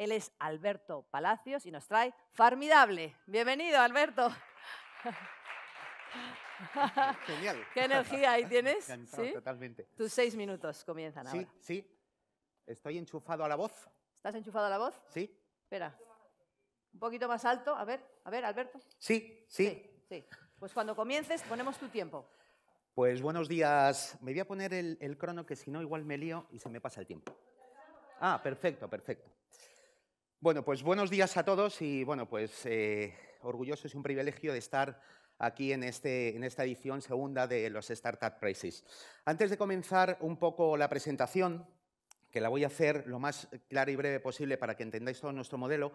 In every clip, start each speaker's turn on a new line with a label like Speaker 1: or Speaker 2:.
Speaker 1: Él es Alberto Palacios y nos trae Farmidable. Bienvenido, Alberto.
Speaker 2: Genial.
Speaker 1: ¿Qué energía ahí tienes?
Speaker 2: ¿Sí? Totalmente.
Speaker 1: Tus 6 minutos comienzan ahora.
Speaker 2: Sí. Estoy enchufado a la voz.
Speaker 1: ¿Estás enchufado a la voz?
Speaker 2: Sí.
Speaker 1: Espera. Un poquito más alto. A ver, Alberto.
Speaker 2: Sí.
Speaker 1: Pues cuando comiences ponemos tu tiempo.
Speaker 2: Pues buenos días. Me voy a poner el crono, que si no igual me lío y se me pasa el tiempo. Ah, perfecto. Bueno, pues buenos días a todos y bueno, pues orgulloso, es un privilegio de estar aquí en esta edición segunda de los Startup Prices. Antes de comenzar un poco la presentación, que la voy a hacer lo más clara y breve posible para que entendáis todo nuestro modelo,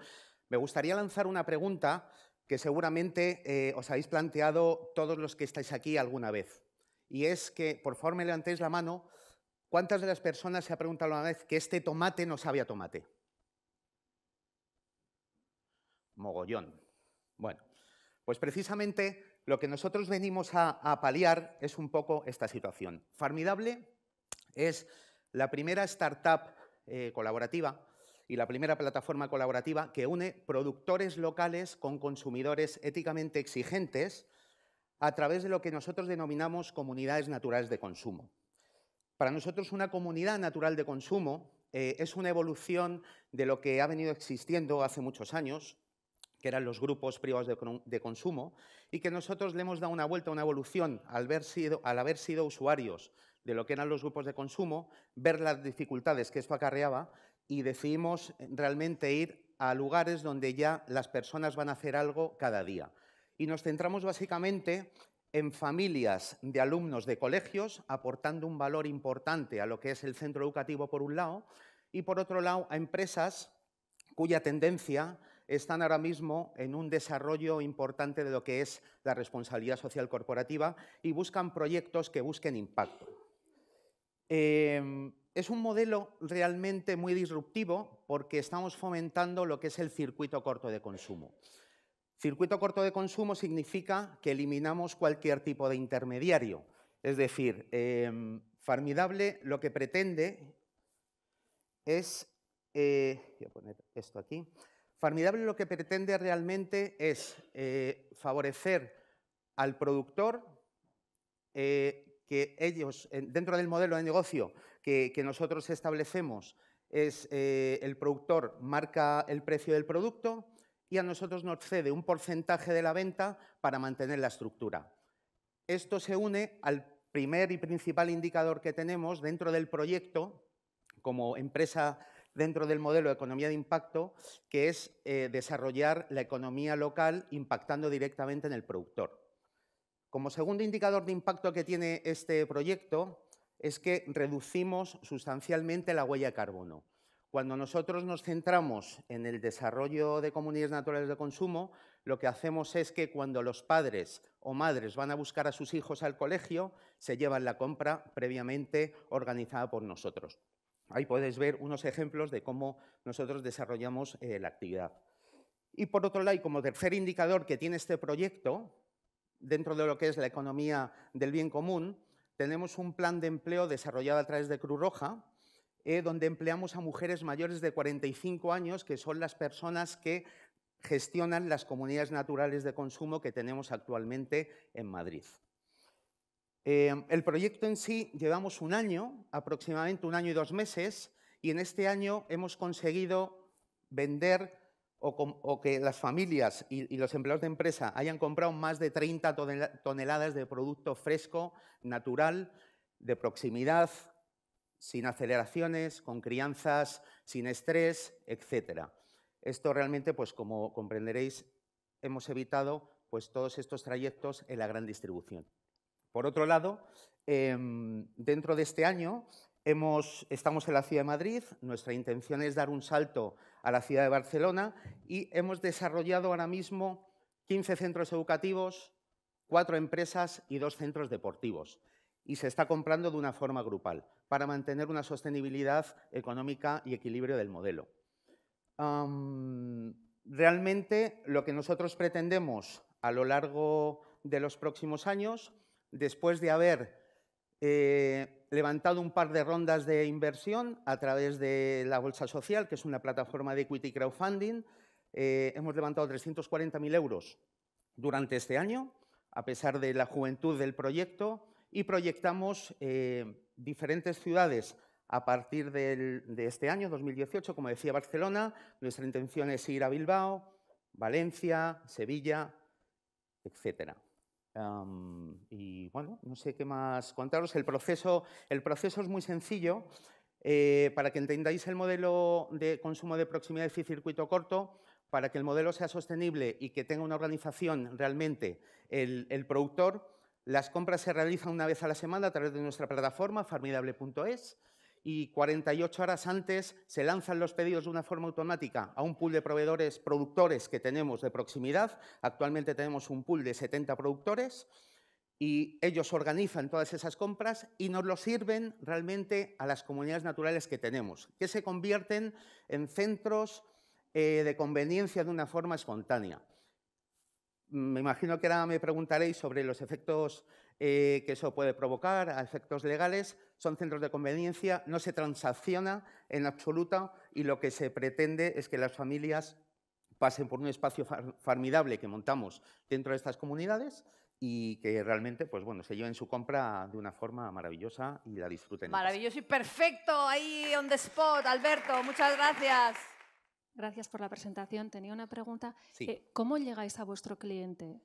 Speaker 2: me gustaría lanzar una pregunta que seguramente os habéis planteado todos los que estáis aquí alguna vez. Y es que, por favor, me levantéis la mano, ¿cuántas de las personas se ha preguntado alguna vez que este tomate no sabe a tomate? Mogollón. Bueno, pues precisamente lo que nosotros venimos a paliar es un poco esta situación. Farmidable es la primera startup colaborativa y la primera plataforma colaborativa que une productores locales con consumidores éticamente exigentes a través de lo que nosotros denominamos comunidades naturales de consumo. Para nosotros, una comunidad natural de consumo es una evolución de lo que ha venido existiendo hace muchos años, que eran los grupos privados de consumo, y que nosotros le hemos dado una vuelta, una evolución, al haber sido usuarios de lo que eran los grupos de consumo, ver las dificultades que esto acarreaba, y decidimos realmente ir a lugares donde ya las personas van a hacer algo cada día. Y nos centramos básicamente en familias de alumnos de colegios, aportando un valor importante a lo que es el centro educativo por un lado, y por otro lado a empresas cuya tendencia están ahora mismo en un desarrollo importante de lo que es la responsabilidad social corporativa y buscan proyectos que busquen impacto. Es un modelo realmente muy disruptivo porque estamos fomentando lo que es el circuito corto de consumo. Circuito corto de consumo significa que eliminamos cualquier tipo de intermediario. Es decir, Farmidable lo que pretende es... voy a poner esto aquí. Farmidable lo que pretende realmente es favorecer al productor, que ellos, dentro del modelo de negocio que nosotros establecemos, el productor marca el precio del producto y a nosotros nos cede un porcentaje de la venta para mantener la estructura. Esto se une al primer y principal indicador que tenemos dentro del proyecto como empresa dentro del modelo de economía de impacto, que es desarrollar la economía local impactando directamente en el productor. Como segundo indicador de impacto que tiene este proyecto es que reducimos sustancialmente la huella de carbono. Cuando nosotros nos centramos en el desarrollo de comunidades naturales de consumo, lo que hacemos es que cuando los padres o madres van a buscar a sus hijos al colegio, se llevan la compra previamente organizada por nosotros. Ahí podéis ver unos ejemplos de cómo nosotros desarrollamos la actividad. Y por otro lado, y como tercer indicador que tiene este proyecto, dentro de lo que es la economía del bien común, tenemos un plan de empleo desarrollado a través de Cruz Roja, donde empleamos a mujeres mayores de 45 años, que son las personas que gestionan las comunidades naturales de consumo que tenemos actualmente en Madrid. El proyecto en sí llevamos un año, aproximadamente 1 año y 2 meses, y en este año hemos conseguido vender o que las familias y los empleados de empresa hayan comprado más de 30 toneladas de producto fresco, natural, de proximidad, sin aceleraciones, con crianzas, sin estrés, etc. Esto realmente, pues como comprenderéis, hemos evitado pues, todos estos trayectos en la gran distribución. Por otro lado, dentro de este año estamos en la ciudad de Madrid, nuestra intención es dar un salto a la ciudad de Barcelona y hemos desarrollado ahora mismo 15 centros educativos, 4 empresas y 2 centros deportivos. Y se está comprando de una forma grupal para mantener una sostenibilidad económica y equilibrio del modelo. Realmente lo que nosotros pretendemos a lo largo de los próximos años, después de haber levantado un par de rondas de inversión a través de la Bolsa Social, que es una plataforma de equity crowdfunding. Hemos levantado 340.000 euros durante este año, a pesar de la juventud del proyecto, y proyectamos diferentes ciudades a partir de este año, 2018, como decía, Barcelona. Nuestra intención es ir a Bilbao, Valencia, Sevilla, etcétera. Y bueno, no sé qué más contaros. El proceso es muy sencillo. Para que entendáis el modelo de consumo de proximidad y circuito corto, para que el modelo sea sostenible y que tenga una organización realmente el productor, las compras se realizan una vez a la semana a través de nuestra plataforma, farmidable.es, y 48 horas antes se lanzan los pedidos de una forma automática a un pool de proveedores, productores que tenemos de proximidad. Actualmente tenemos un pool de 70 productores y ellos organizan todas esas compras y nos lo sirven realmente a las comunidades naturales que tenemos, que se convierten en centros de conveniencia de una forma espontánea. Me imagino que ahora me preguntaréis sobre los efectos que eso puede provocar, a efectos legales. Son centros de conveniencia, no se transacciona en absoluto y lo que se pretende es que las familias pasen por un espacio formidable que montamos dentro de estas comunidades y que realmente, pues bueno, se lleven su compra de una forma maravillosa y la disfruten.
Speaker 1: Maravilloso y perfecto, ahí on the spot. Alberto, muchas gracias.
Speaker 3: Gracias por la presentación. Tenía una pregunta.
Speaker 2: Sí.
Speaker 3: ¿Cómo llegáis a vuestro cliente?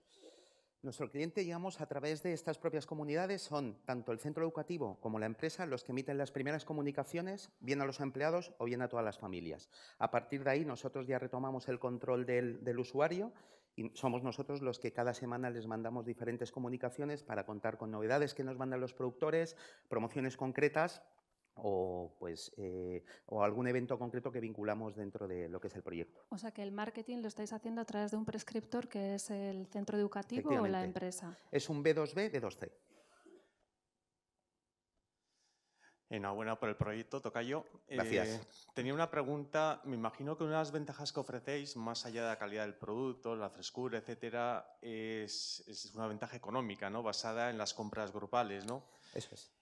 Speaker 2: Nuestro cliente, llegamos a través de estas propias comunidades, son tanto el centro educativo como la empresa los que emiten las primeras comunicaciones, bien a los empleados o bien a todas las familias. A partir de ahí, nosotros ya retomamos el control del usuario y somos nosotros los que cada semana les mandamos diferentes comunicaciones para contar con novedades que nos mandan los productores, promociones concretas o algún evento concreto que vinculamos dentro de lo que es el proyecto.
Speaker 3: O sea, que el marketing lo estáis haciendo a través de un prescriptor que es el centro educativo o la empresa.
Speaker 2: Es un B2B, B2C.
Speaker 4: Enhorabuena por el proyecto, tocayo.
Speaker 2: Gracias.
Speaker 4: Tenía una pregunta. Me imagino que una de las ventajas que ofrecéis, más allá de la calidad del producto, la frescura, etcétera, es una ventaja económica, ¿no? Basada en las compras grupales, ¿no?
Speaker 2: Eso es.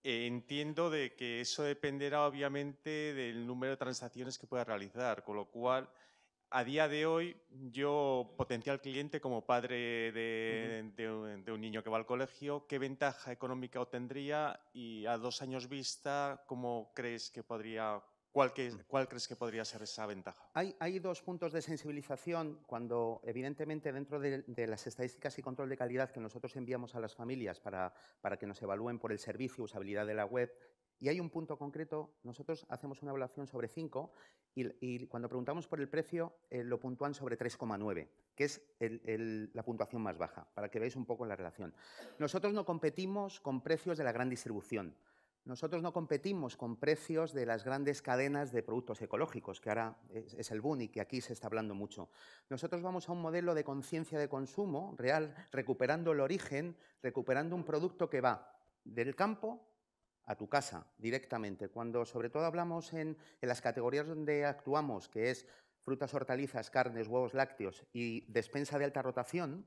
Speaker 4: Entiendo de que eso dependerá obviamente del número de transacciones que pueda realizar, con lo cual, a día de hoy, yo, potencial cliente como padre de un niño que va al colegio, ¿qué ventaja económica obtendría? Y a 2 años vista, ¿cómo crees que podría, cuál crees que podría ser esa ventaja?
Speaker 2: Hay 2 puntos de sensibilización cuando, evidentemente, dentro de las estadísticas y control de calidad que nosotros enviamos a las familias para que nos evalúen por el servicio, usabilidad de la web, y hay un punto concreto, nosotros hacemos una evaluación sobre 5 y cuando preguntamos por el precio lo puntúan sobre 3,9, que es la puntuación más baja, para que veáis un poco la relación. Nosotros no competimos con precios de la gran distribución. Nosotros no competimos con precios de las grandes cadenas de productos ecológicos, que ahora es el boom y que aquí se está hablando mucho. Nosotros vamos a un modelo de conciencia de consumo real, recuperando el origen, recuperando un producto que va del campo a tu casa directamente. Cuando sobre todo hablamos en las categorías donde actuamos, que es frutas, hortalizas, carnes, huevos, lácteos y despensa de alta rotación,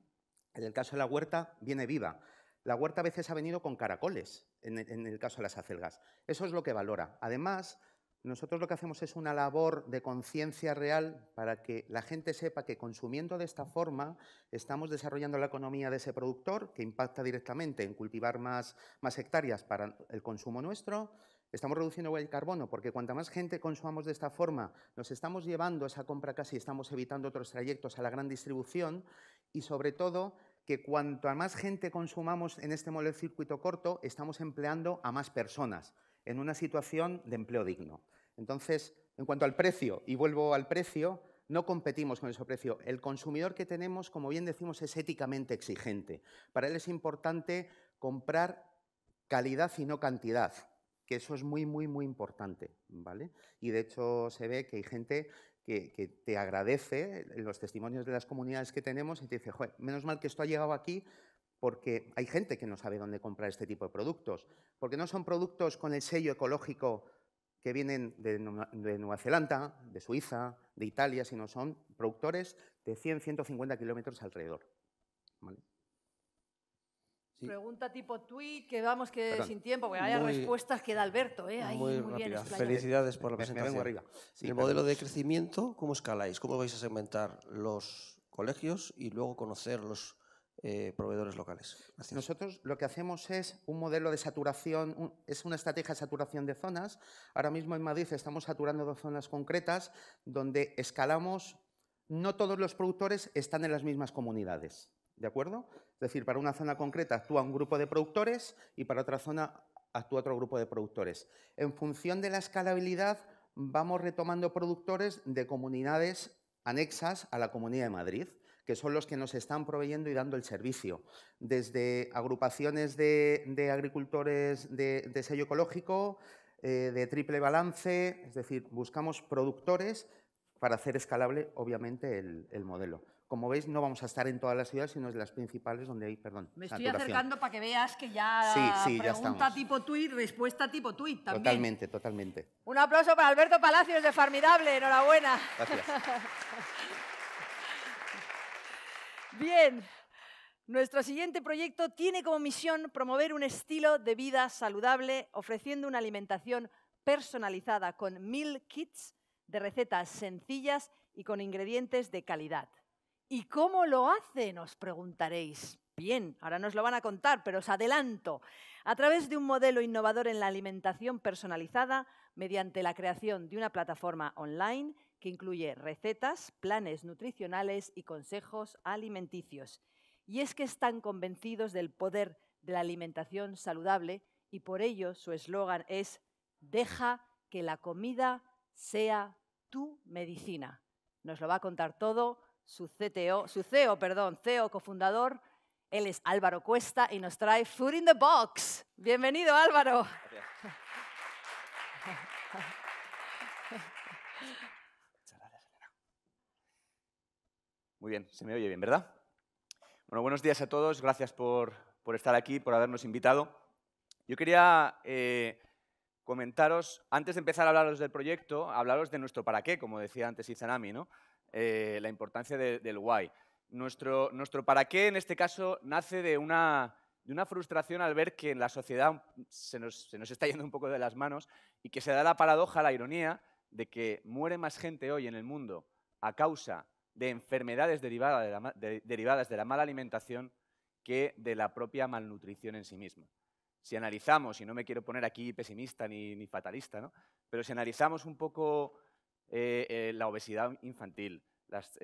Speaker 2: en el caso de la huerta viene viva. La huerta a veces ha venido con caracoles, en el caso de las acelgas. Eso es lo que valora. Además, nosotros lo que hacemos es una labor de conciencia real para que la gente sepa que consumiendo de esta forma estamos desarrollando la economía de ese productor, que impacta directamente en cultivar más hectáreas para el consumo nuestro. Estamos reduciendo huella de carbono porque cuanta más gente consumamos de esta forma, nos estamos llevando esa compra casi, estamos evitando otros trayectos a la gran distribución y, sobre todo, que cuanto a más gente consumamos en este modelo de circuito corto, estamos empleando a más personas en una situación de empleo digno. Entonces, en cuanto al precio, y vuelvo al precio, no competimos con ese precio. El consumidor que tenemos, como bien decimos, es éticamente exigente. Para él es importante comprar calidad y no cantidad, que eso es muy, muy, muy importante, ¿vale? Y de hecho se ve que hay gente que te agradece los testimonios de las comunidades que tenemos y te dice, joder, menos mal que esto ha llegado aquí porque hay gente que no sabe dónde comprar este tipo de productos, porque no son productos con el sello ecológico que vienen de Nueva Zelanda, de Suiza, de Italia, sino son productores de 100, 150 kilómetros alrededor, ¿vale?
Speaker 5: Sí.
Speaker 1: Pregunta tipo tweet, que vamos que sin tiempo, porque haya respuestas que da Alberto. Ahí,
Speaker 5: muy
Speaker 1: bien
Speaker 5: rápida.
Speaker 1: explayado.
Speaker 5: Felicidades por la presentación.
Speaker 2: Me vengo arriba. Sí,
Speaker 5: el modelo de crecimiento, ¿cómo escaláis? ¿Cómo vais a segmentar los colegios y luego conocer los proveedores locales? Gracias.
Speaker 2: Nosotros lo que hacemos es un modelo de saturación, es una estrategia de saturación de zonas. Ahora mismo en Madrid estamos saturando 2 zonas concretas donde escalamos. No todos los productores están en las mismas comunidades, ¿de acuerdo? Es decir, para una zona concreta actúa un grupo de productores y para otra zona actúa otro grupo de productores. En función de la escalabilidad, vamos retomando productores de comunidades anexas a la Comunidad de Madrid, que son los que nos están proveyendo y dando el servicio. Desde agrupaciones de agricultores de sello ecológico, de triple balance, es decir, buscamos productores para hacer escalable, obviamente, el modelo. Como veis, no vamos a estar en todas las ciudades, sino en las principales donde hay,
Speaker 1: Me estoy acercando para que veas que ya pregunta tipo tuit, respuesta tipo tuit también.
Speaker 2: Totalmente, totalmente.
Speaker 1: Un aplauso para Alberto Palacios de Farmidable, enhorabuena.
Speaker 2: Gracias.
Speaker 1: Bien, nuestro siguiente proyecto tiene como misión promover un estilo de vida saludable, ofreciendo una alimentación personalizada con meal kits de recetas sencillas y con ingredientes de calidad. ¿Y cómo lo hacen? Os preguntaréis. Bien, ahora nos lo van a contar, pero os adelanto. A través de un modelo innovador en la alimentación personalizada, mediante la creación de una plataforma online que incluye recetas, planes nutricionales y consejos alimenticios. Y es que están convencidos del poder de la alimentación saludable y por ello su eslogan es «Deja que la comida sea tu medicina». Nos lo va a contar todo su CEO, cofundador. Él es Álvaro Cuesta y nos trae Food in the Box. Bienvenido, Álvaro.
Speaker 6: Gracias. Muchas gracias, Elena. Muy bien, se me oye bien, ¿verdad? Bueno, buenos días a todos. Gracias por estar aquí, por habernos invitado. Yo quería comentaros, antes de empezar a hablaros del proyecto, hablaros de nuestro para qué, como decía antes Izanami, ¿no? La importancia del why. Nuestro para qué, en este caso, nace de una frustración al ver que en la sociedad se nos está yendo un poco de las manos y que se da la paradoja, la ironía, de que muere más gente hoy en el mundo a causa de enfermedades derivadas de la mala alimentación que de la propia malnutrición en sí misma. Si analizamos, y no me quiero poner aquí pesimista ni fatalista, ¿no? Pero si analizamos un poco la obesidad infantil, las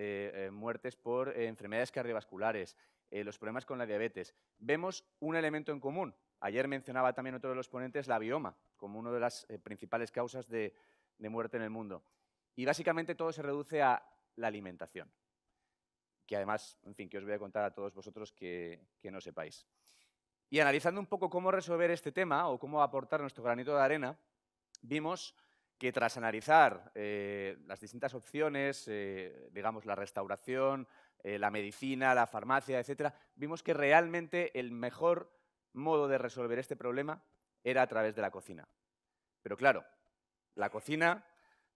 Speaker 6: muertes por enfermedades cardiovasculares, los problemas con la diabetes, vemos un elemento en común. Ayer mencionaba también otro de los ponentes la bioma como una de las principales causas de muerte en el mundo. Y básicamente todo se reduce a la alimentación, que además, en fin, que os voy a contar a todos vosotros que no sepáis. Y analizando un poco cómo resolver este tema o cómo aportar nuestro granito de arena, vimos que tras analizar las distintas opciones, digamos la restauración, la medicina, la farmacia, etcétera, vimos que realmente el mejor modo de resolver este problema era a través de la cocina. Pero claro, la cocina,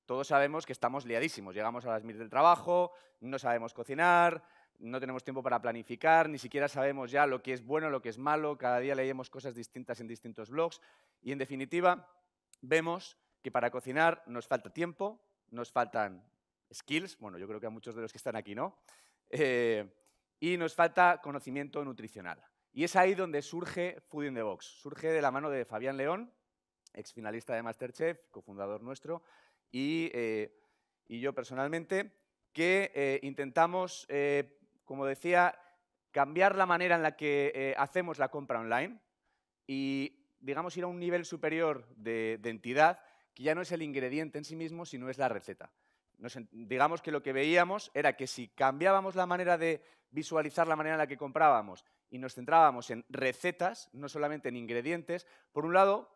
Speaker 6: todos sabemos que estamos liadísimos. Llegamos a las 1000 del trabajo, no sabemos cocinar, no tenemos tiempo para planificar, ni siquiera sabemos ya lo que es bueno, lo que es malo, cada día leemos cosas distintas en distintos blogs y, en definitiva, vemos que para cocinar nos falta tiempo, nos faltan skills, bueno, yo creo que a muchos de los que están aquí no, y nos falta conocimiento nutricional. Y es ahí donde surge Food in the Box. Surge de la mano de Fabián León, exfinalista de MasterChef, cofundador nuestro, y yo personalmente, que intentamos, como decía, cambiar la manera en la que hacemos la compra online y, digamos, ir a un nivel superior de entidad que ya no es el ingrediente en sí mismo, sino es la receta. Digamos que lo que veíamos era que si cambiábamos la manera de visualizar la manera en la que comprábamos y nos centrábamos en recetas, no solamente en ingredientes, por un lado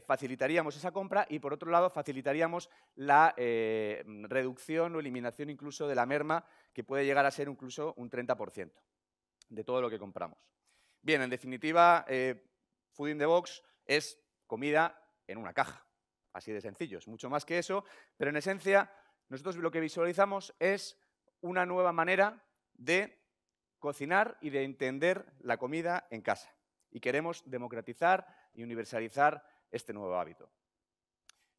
Speaker 6: facilitaríamos esa compra y por otro lado facilitaríamos la reducción o eliminación incluso de la merma, que puede llegar a ser incluso un 30% de todo lo que compramos. Bien, en definitiva, Food in the Box es comida en una caja. Así de sencillo, es mucho más que eso, pero en esencia nosotros lo que visualizamos es una nueva manera de cocinar y de entender la comida en casa. Y queremos democratizar y universalizar este nuevo hábito.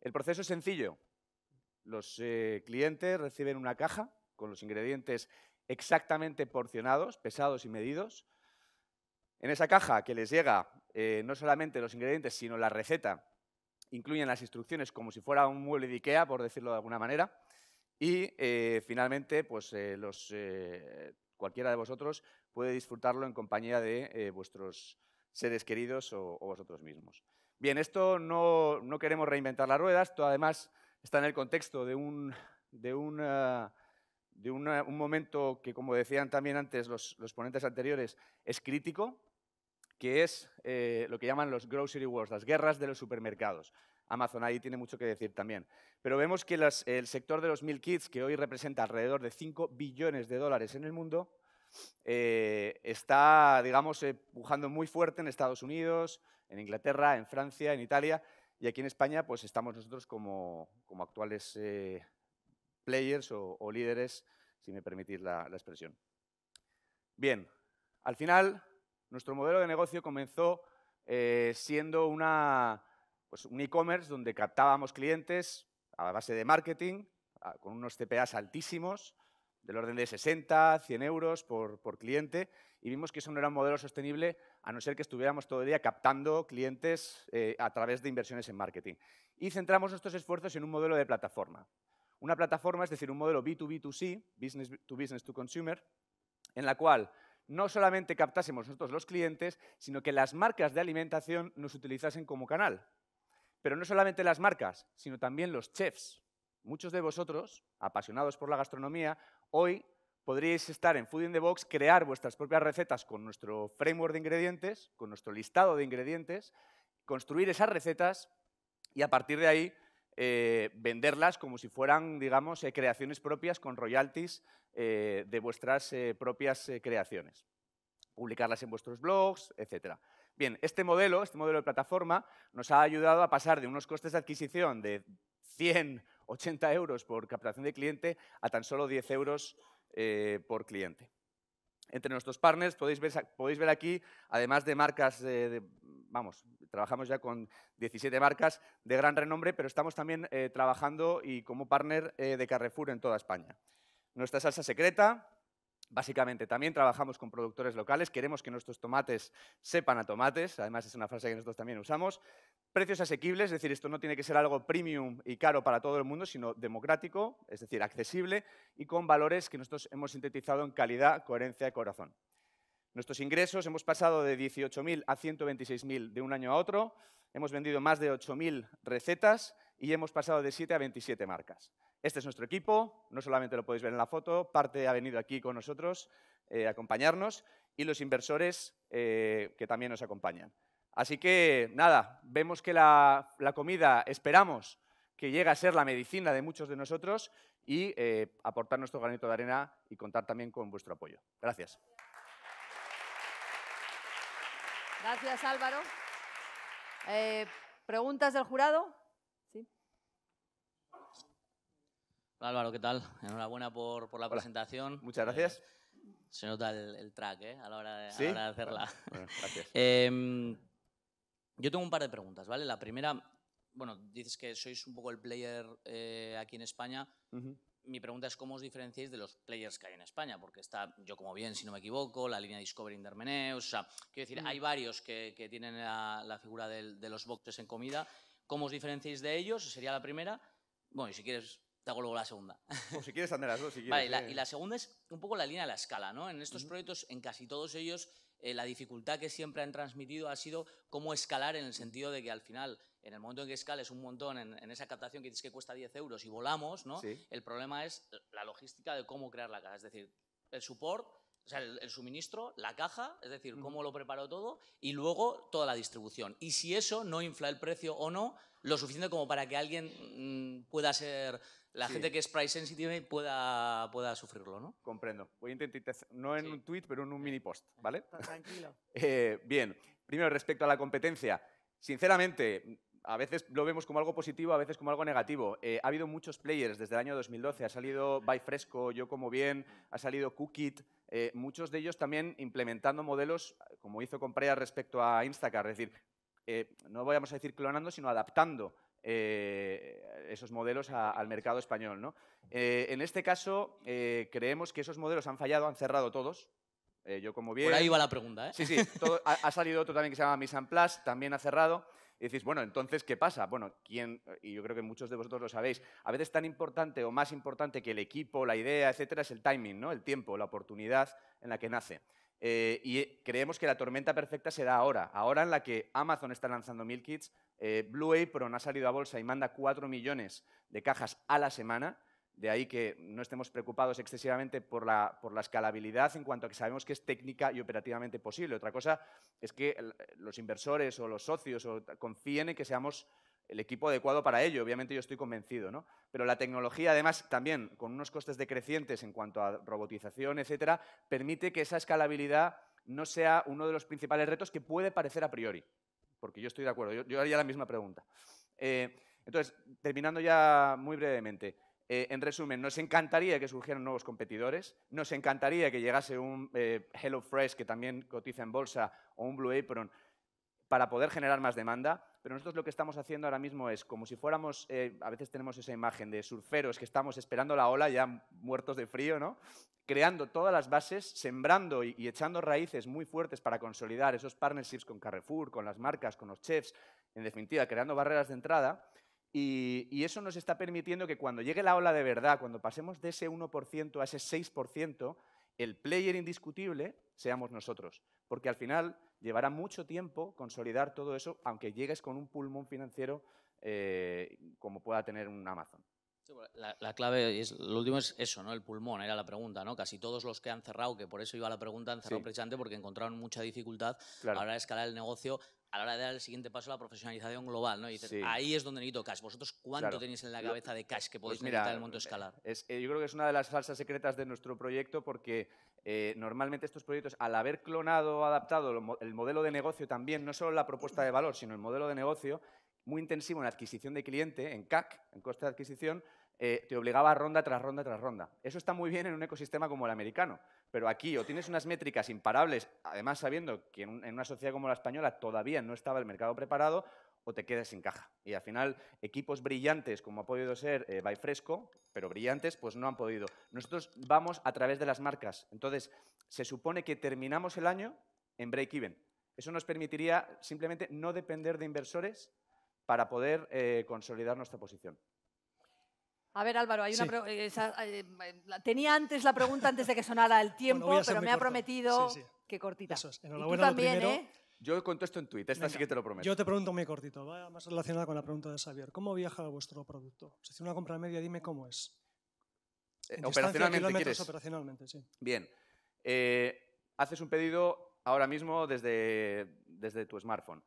Speaker 6: El proceso es sencillo. Los clientes reciben una caja con los ingredientes exactamente porcionados, pesados y medidos. En esa caja que les llega no solamente los ingredientes, sino la receta, incluyen las instrucciones como si fuera un mueble de IKEA, por decirlo de alguna manera. Y finalmente, pues, cualquiera de vosotros puede disfrutarlo en compañía de vuestros seres queridos o vosotros mismos. Bien, esto no queremos reinventar la rueda, esto además está en el contexto de un momento que, como decían también antes los ponentes anteriores, es crítico, que es lo que llaman los grocery wars, las guerras de los supermercados. Amazon ahí tiene mucho que decir también. Pero vemos que el sector de los meal kits, que hoy representa alrededor de 5 billones de dólares en el mundo, está, digamos, pujando muy fuerte en Estados Unidos, en Inglaterra, en Francia, en Italia, y aquí en España pues estamos nosotros como actuales players o líderes, si me permitís la expresión. Bien, al final nuestro modelo de negocio comenzó siendo un e-commerce donde captábamos clientes a base de marketing, con unos CPAs altísimos, del orden de 60, 100 euros por cliente, y vimos que eso no era un modelo sostenible a no ser que estuviéramos todo el día captando clientes a través de inversiones en marketing. Y centramos nuestros esfuerzos en un modelo de plataforma. Una plataforma, es decir, un modelo B2B2C, business to consumer, en la cual no solamente captásemos nosotros los clientes, sino que las marcas de alimentación nos utilizasen como canal. Pero no solamente las marcas, sino también los chefs. Muchos de vosotros, apasionados por la gastronomía, hoy podríais estar en Food in the Box, crear vuestras propias recetas con nuestro framework de ingredientes, con nuestro listado de ingredientes, construir esas recetas y a partir de ahí venderlas como si fueran, digamos, creaciones propias con royalties de vuestras propias creaciones. Publicarlas en vuestros blogs, etc. Bien, este modelo de plataforma nos ha ayudado a pasar de unos costes de adquisición de 180 euros por captación de cliente a tan solo 10 euros por cliente. Entre nuestros partners podéis ver aquí, además de marcas, trabajamos ya con 17 marcas de gran renombre, pero estamos también trabajando y como partner de Carrefour en toda España. Nuestra salsa secreta, básicamente también trabajamos con productores locales, queremos que nuestros tomates sepan a tomates, además es una frase que nosotros también usamos. Precios asequibles, es decir, esto no tiene que ser algo premium y caro para todo el mundo, sino democrático, es decir, accesible y con valores que nosotros hemos sintetizado en calidad, coherencia y corazón. Nuestros ingresos hemos pasado de 18.000 a 126.000 de un año a otro, hemos vendido más de 8.000 recetas y hemos pasado de 7 a 27 marcas. Este es nuestro equipo, no solamente lo podéis ver en la foto, parte ha venido aquí con nosotros a acompañarnos y los inversores que también nos acompañan. Así que, nada, vemos que la comida, esperamos que llegue a ser la medicina de muchos de nosotros y aportar nuestro granito de arena y contar también con vuestro apoyo. Gracias.
Speaker 1: Gracias, Álvaro. ¿Preguntas del jurado? Sí.
Speaker 7: Hola, Álvaro, ¿qué tal? Enhorabuena por la presentación.
Speaker 6: Muchas gracias.
Speaker 7: Se nota el track a la hora de,
Speaker 6: ¿Sí?
Speaker 7: a la hora de hacerla.
Speaker 6: Bueno, gracias.
Speaker 7: Yo tengo un par de preguntas, ¿vale? La primera, bueno, dices que sois un poco el player aquí en España. Mi pregunta es cómo os diferenciáis de los players que hay en España, porque está Yo Como Bien, si no me equivoco, la línea Discovery Intermeneus, o sea, quiero decir, hay varios que tienen la figura de los boxes en comida. ¿Cómo os diferenciáis de ellos? Sería la primera. Bueno, y si quieres, te hago luego la segunda.
Speaker 6: O si quieres, andar las dos, si quieres.
Speaker 7: Vale, y la segunda es un poco la línea de la escala, ¿no? En estos proyectos, en casi todos ellos, la dificultad que siempre han transmitido ha sido cómo escalar, en el sentido de que al final, en el momento en que escales un montón en esa captación que dices que cuesta 10 euros y volamos, ¿no?
Speaker 6: Sí.
Speaker 7: El problema es la logística de cómo crear la caja, es decir, el support, o sea, el suministro, la caja, es decir, cómo lo preparo todo y luego toda la distribución. Y si eso no infla el precio o no, lo suficiente como para que alguien pueda ser... La gente que es price sensitive pueda sufrirlo, ¿no?
Speaker 6: Comprendo. Voy a intentar, no en un tweet, pero en un mini post, ¿vale?
Speaker 1: Tranquilo.
Speaker 6: Bien. Primero, respecto a la competencia. Sinceramente, a veces lo vemos como algo positivo, a veces como algo negativo. Ha habido muchos players desde el año 2012. Ha salido Buy Fresco, Yo Como Bien, ha salido Cookit, muchos de ellos también implementando modelos, como hizo Comprea respecto a Instacart, es decir, no vamos a decir clonando, sino adaptando esos modelos al mercado español, ¿no? En este caso, creemos que esos modelos han fallado, han cerrado todos. Yo como bien...
Speaker 7: Por ahí va la pregunta, ¿eh?
Speaker 6: Sí, sí. Ha salido otro también que se llama Mise en Place, también ha cerrado. Y decís, bueno, entonces, ¿qué pasa? Bueno, y yo creo que muchos de vosotros lo sabéis, a veces tan importante o más importante que el equipo, la idea, etcétera, es el timing, ¿no? El tiempo, la oportunidad en la que nace. Y creemos que la tormenta perfecta se da ahora en la que Amazon está lanzando meal kits, Blue Apron ha salido a bolsa y manda 4 millones de cajas a la semana. De ahí que no estemos preocupados excesivamente por la escalabilidad en cuanto a que sabemos que es técnica y operativamente posible. Otra cosa es que los inversores o los socios confíen en que seamos el equipo adecuado para ello. Obviamente yo estoy convencido, ¿no? Pero la tecnología, además, también con unos costes decrecientes en cuanto a robotización, etcétera, permite que esa escalabilidad no sea uno de los principales retos que puede parecer a priori. Porque yo estoy de acuerdo. Yo haría la misma pregunta. Entonces, terminando ya muy brevemente. En resumen, nos encantaría que surgieran nuevos competidores, nos encantaría que llegase un HelloFresh que también cotiza en bolsa o un Blue Apron para poder generar más demanda, pero nosotros lo que estamos haciendo ahora mismo es como si fuéramos, a veces tenemos esa imagen de surferos que estamos esperando la ola ya muertos de frío, ¿no? Creando todas las bases, sembrando y echando raíces muy fuertes para consolidar esos partnerships con Carrefour, con las marcas, con los chefs, en definitiva, creando barreras de entrada. Y eso nos está permitiendo que cuando llegue la ola de verdad, cuando pasemos de ese 1% a ese 6%, el player indiscutible seamos nosotros. Porque al final llevará mucho tiempo consolidar todo eso, aunque llegues con un pulmón financiero como pueda tener un Amazon.
Speaker 7: La clave, lo último es eso, ¿no? El pulmón, era la pregunta, ¿no? Casi todos los que han cerrado, que por eso iba la pregunta, han cerrado precisamente porque encontraron mucha dificultad a la hora de escalar el negocio, a la hora de dar el siguiente paso a la profesionalización global, ¿no? Y dices, ahí es donde necesito cash. ¿Vosotros cuánto tenéis en la cabeza de cash que podéis necesitar en el momento de escalar?
Speaker 6: Yo creo que es una de las falsas secretas de nuestro proyecto porque normalmente estos proyectos, al haber clonado o adaptado el modelo de negocio también, no solo la propuesta de valor, sino el modelo de negocio, muy intensivo en adquisición de cliente, en CAC, en coste de adquisición, te obligaba a ronda tras ronda tras ronda. Eso está muy bien en un ecosistema como el americano, pero aquí o tienes unas métricas imparables, además sabiendo que en una sociedad como la española todavía no estaba el mercado preparado, o te quedas sin caja. Y al final, equipos brillantes, como ha podido ser Byfresco, pero brillantes, pues no han podido. Nosotros vamos a través de las marcas. Entonces, se supone que terminamos el año en break-even. Eso nos permitiría simplemente no depender de inversores para poder consolidar nuestra posición.
Speaker 1: A ver, Álvaro, hay tenía antes la pregunta antes de que sonara el tiempo, bueno, pero me ha prometido que cortita.
Speaker 8: Eso es.
Speaker 1: Enhorabuena, y tú también,
Speaker 8: primero.
Speaker 6: Yo contesto en tweet, esta sí que te lo prometo.
Speaker 8: Yo te pregunto muy cortito, va más relacionada con la pregunta de Xavier. ¿Cómo viaja vuestro producto? Si hace una compra media, dime cómo es.
Speaker 6: Operacionalmente, ¿quieres?
Speaker 8: Operacionalmente, sí.
Speaker 6: Bien. Haces un pedido ahora mismo desde tu smartphone.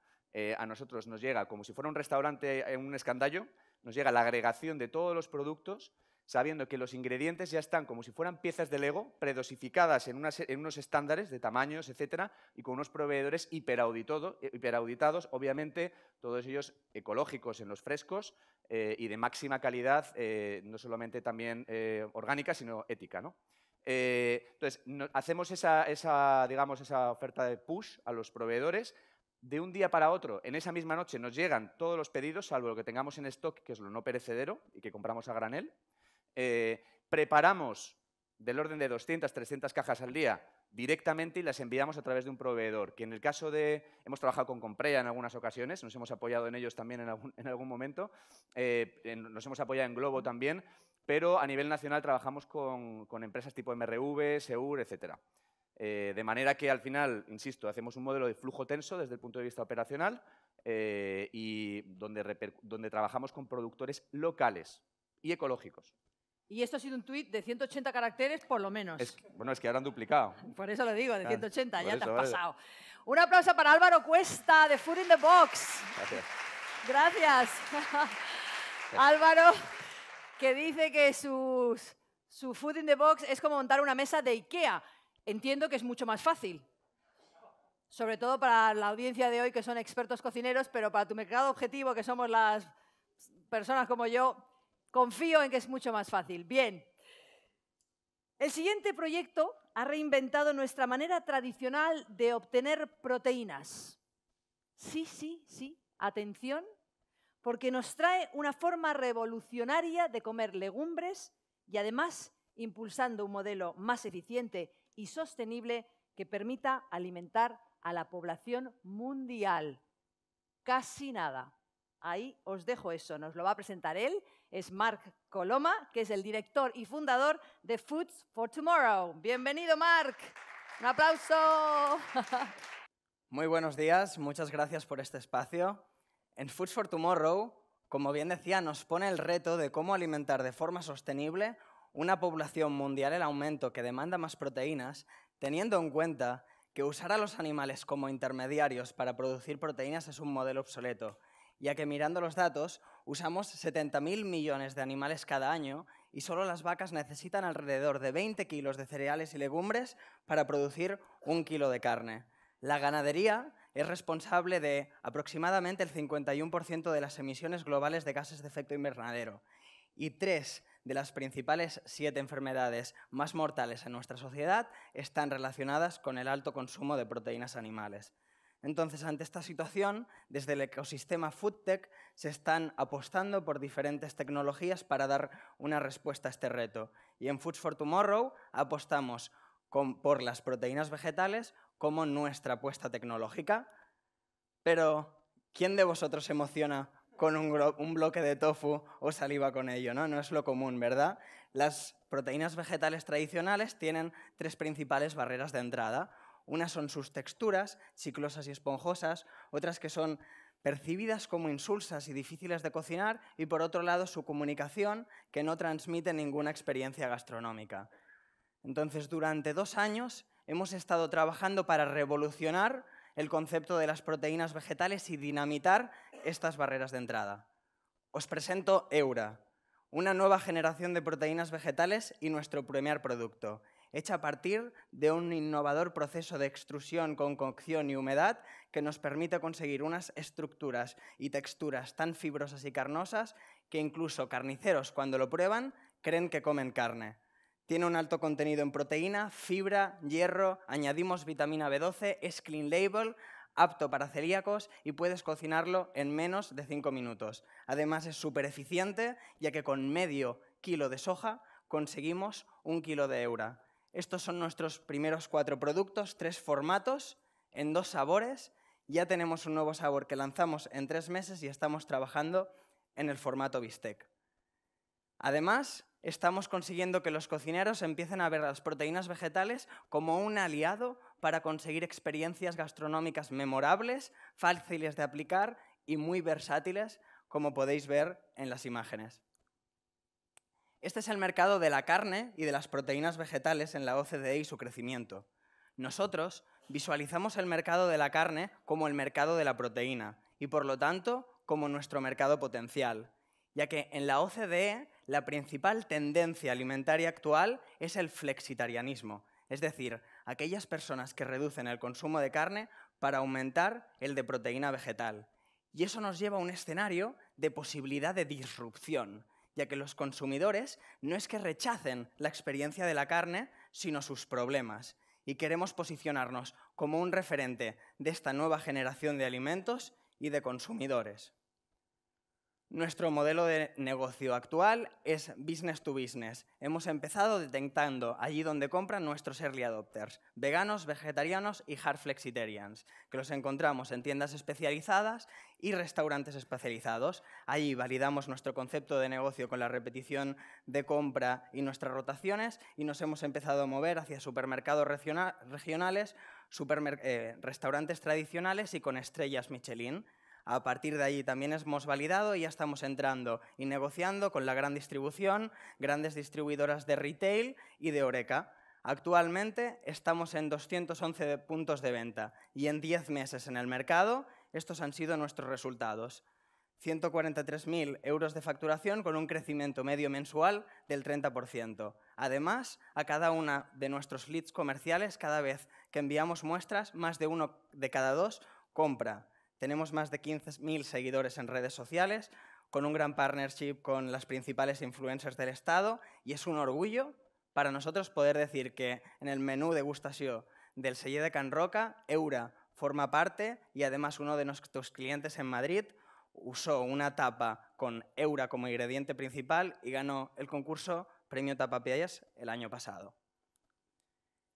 Speaker 6: A nosotros nos llega, como si fuera un restaurante en un escandallo, nos llega la agregación de todos los productos, sabiendo que los ingredientes ya están como si fueran piezas de Lego, predosificadas en unos estándares de tamaños, etcétera, y con unos proveedores hiperauditados, obviamente, todos ellos ecológicos en los frescos y de máxima calidad, no solamente también orgánica, sino ética, ¿no? Entonces, hacemos esa oferta de push a los proveedores. De un día para otro, en esa misma noche, nos llegan todos los pedidos, salvo lo que tengamos en stock, que es lo no perecedero y que compramos a granel. Preparamos del orden de 200, 300 cajas al día directamente y las enviamos a través de un proveedor, que en el caso de... Hemos trabajado con Comprea en algunas ocasiones, nos hemos apoyado en ellos también en algún momento, nos hemos apoyado en Globo también, pero a nivel nacional trabajamos con empresas tipo MRV, Seur, etcétera. De manera que al final, insisto, hacemos un modelo de flujo tenso desde el punto de vista operacional y donde trabajamos con productores locales y ecológicos.
Speaker 1: Y esto ha sido un tuit de 180 caracteres por lo menos.
Speaker 6: Es que ahora han duplicado.
Speaker 1: Por eso lo digo, de 180, ya te has
Speaker 6: vale.
Speaker 1: pasado. Un aplauso para Álvaro Cuesta, de Food in the Box.
Speaker 6: Gracias.
Speaker 1: Gracias. Álvaro, que dice que su Food in the Box es como montar una mesa de IKEA. Entiendo que es mucho más fácil, sobre todo para la audiencia de hoy que son expertos cocineros, pero para tu mercado objetivo, que somos las personas como yo, confío en que es mucho más fácil. Bien, el siguiente proyecto ha reinventado nuestra manera tradicional de obtener proteínas. Sí, sí, sí, atención, porque nos trae una forma revolucionaria de comer legumbres y además impulsando un modelo más eficiente y sostenible que permita alimentar a la población mundial. Casi nada. Ahí os dejo eso, nos lo va a presentar él, es Marc Coloma, que es el director y fundador de Foods for Tomorrow. Bienvenido, Marc. Un aplauso.
Speaker 9: Muy buenos días, muchas gracias por este espacio. En Foods for Tomorrow, como bien decía, nos pone el reto de cómo alimentar de forma sostenible una población mundial en aumento que demanda más proteínas, teniendo en cuenta que usar a los animales como intermediarios para producir proteínas es un modelo obsoleto, ya que mirando los datos, usamos 70.000 millones de animales cada año y solo las vacas necesitan alrededor de 20 kilos de cereales y legumbres para producir 1 kilo de carne. La ganadería es responsable de aproximadamente el 51% de las emisiones globales de gases de efecto invernadero y 3 de las principales 7 enfermedades más mortales en nuestra sociedad están relacionadas con el alto consumo de proteínas animales. Entonces, ante esta situación, desde el ecosistema FoodTech se están apostando por diferentes tecnologías para dar una respuesta a este reto. Y en Foods for Tomorrow apostamos por las proteínas vegetales como nuestra apuesta tecnológica. Pero, ¿quién de vosotros se emociona con un bloque de tofu o saliva con ello? No es lo común, ¿verdad? Las proteínas vegetales tradicionales tienen 3 principales barreras de entrada. Unas son sus texturas, chiclosas y esponjosas, otras que son percibidas como insulsas y difíciles de cocinar, y por otro lado su comunicación, que no transmite ninguna experiencia gastronómica. Entonces, durante 2 años hemos estado trabajando para revolucionar el concepto de las proteínas vegetales y dinamitar estas barreras de entrada. Os presento Eura, una nueva generación de proteínas vegetales y nuestro primer producto, hecha a partir de un innovador proceso de extrusión con cocción y humedad que nos permite conseguir unas estructuras y texturas tan fibrosas y carnosas que incluso carniceros, cuando lo prueban, creen que comen carne. Tiene un alto contenido en proteína, fibra, hierro, añadimos vitamina B12, es clean label, apto para celíacos y puedes cocinarlo en menos de 5 minutos. Además es súper eficiente, ya que con medio kilo de soja conseguimos 1 kilo de Eura. Estos son nuestros primeros 4 productos, 3 formatos, en 2 sabores. Ya tenemos un nuevo sabor que lanzamos en 3 meses y estamos trabajando en el formato bistec. Además, estamos consiguiendo que los cocineros empiecen a ver las proteínas vegetales como un aliado para conseguir experiencias gastronómicas memorables, fáciles de aplicar y muy versátiles, como podéis ver en las imágenes. Este es el mercado de la carne y de las proteínas vegetales en la OCDE y su crecimiento. Nosotros visualizamos el mercado de la carne como el mercado de la proteína y, por lo tanto, como nuestro mercado potencial, ya que en la OCDE la principal tendencia alimentaria actual es el flexitarianismo, es decir, aquellas personas que reducen el consumo de carne para aumentar el de proteína vegetal. Y eso nos lleva a un escenario de posibilidad de disrupción, ya que los consumidores no es que rechacen la experiencia de la carne, sino sus problemas. Y queremos posicionarnos como un referente de esta nueva generación de alimentos y de consumidores. Nuestro modelo de negocio actual es business to business. Hemos empezado detectando allí donde compran nuestros early adopters, veganos, vegetarianos y hard flexitarians, que los encontramos en tiendas especializadas y restaurantes especializados. Allí validamos nuestro concepto de negocio con la repetición de compra y nuestras rotaciones y nos hemos empezado a mover hacia supermercados regionales, restaurantes tradicionales y con estrellas Michelin. A partir de allí también hemos validado y ya estamos entrando y negociando con la gran distribución, grandes distribuidoras de retail y de Horeca. Actualmente estamos en 211 puntos de venta y en 10 meses en el mercado estos han sido nuestros resultados. 143.000 euros de facturación con un crecimiento medio mensual del 30%. Además, a cada una de nuestros leads comerciales, cada vez que enviamos muestras, más de 1 de cada 2 compra. Tenemos más de 15.000 seguidores en redes sociales, con un gran partnership con las principales influencers del Estado, y es un orgullo para nosotros poder decir que en el menú degustació del celler de Can Roca, Eura forma parte y además uno de nuestros clientes en Madrid usó una tapa con Eura como ingrediente principal y ganó el concurso Premio Tapapiés el año pasado.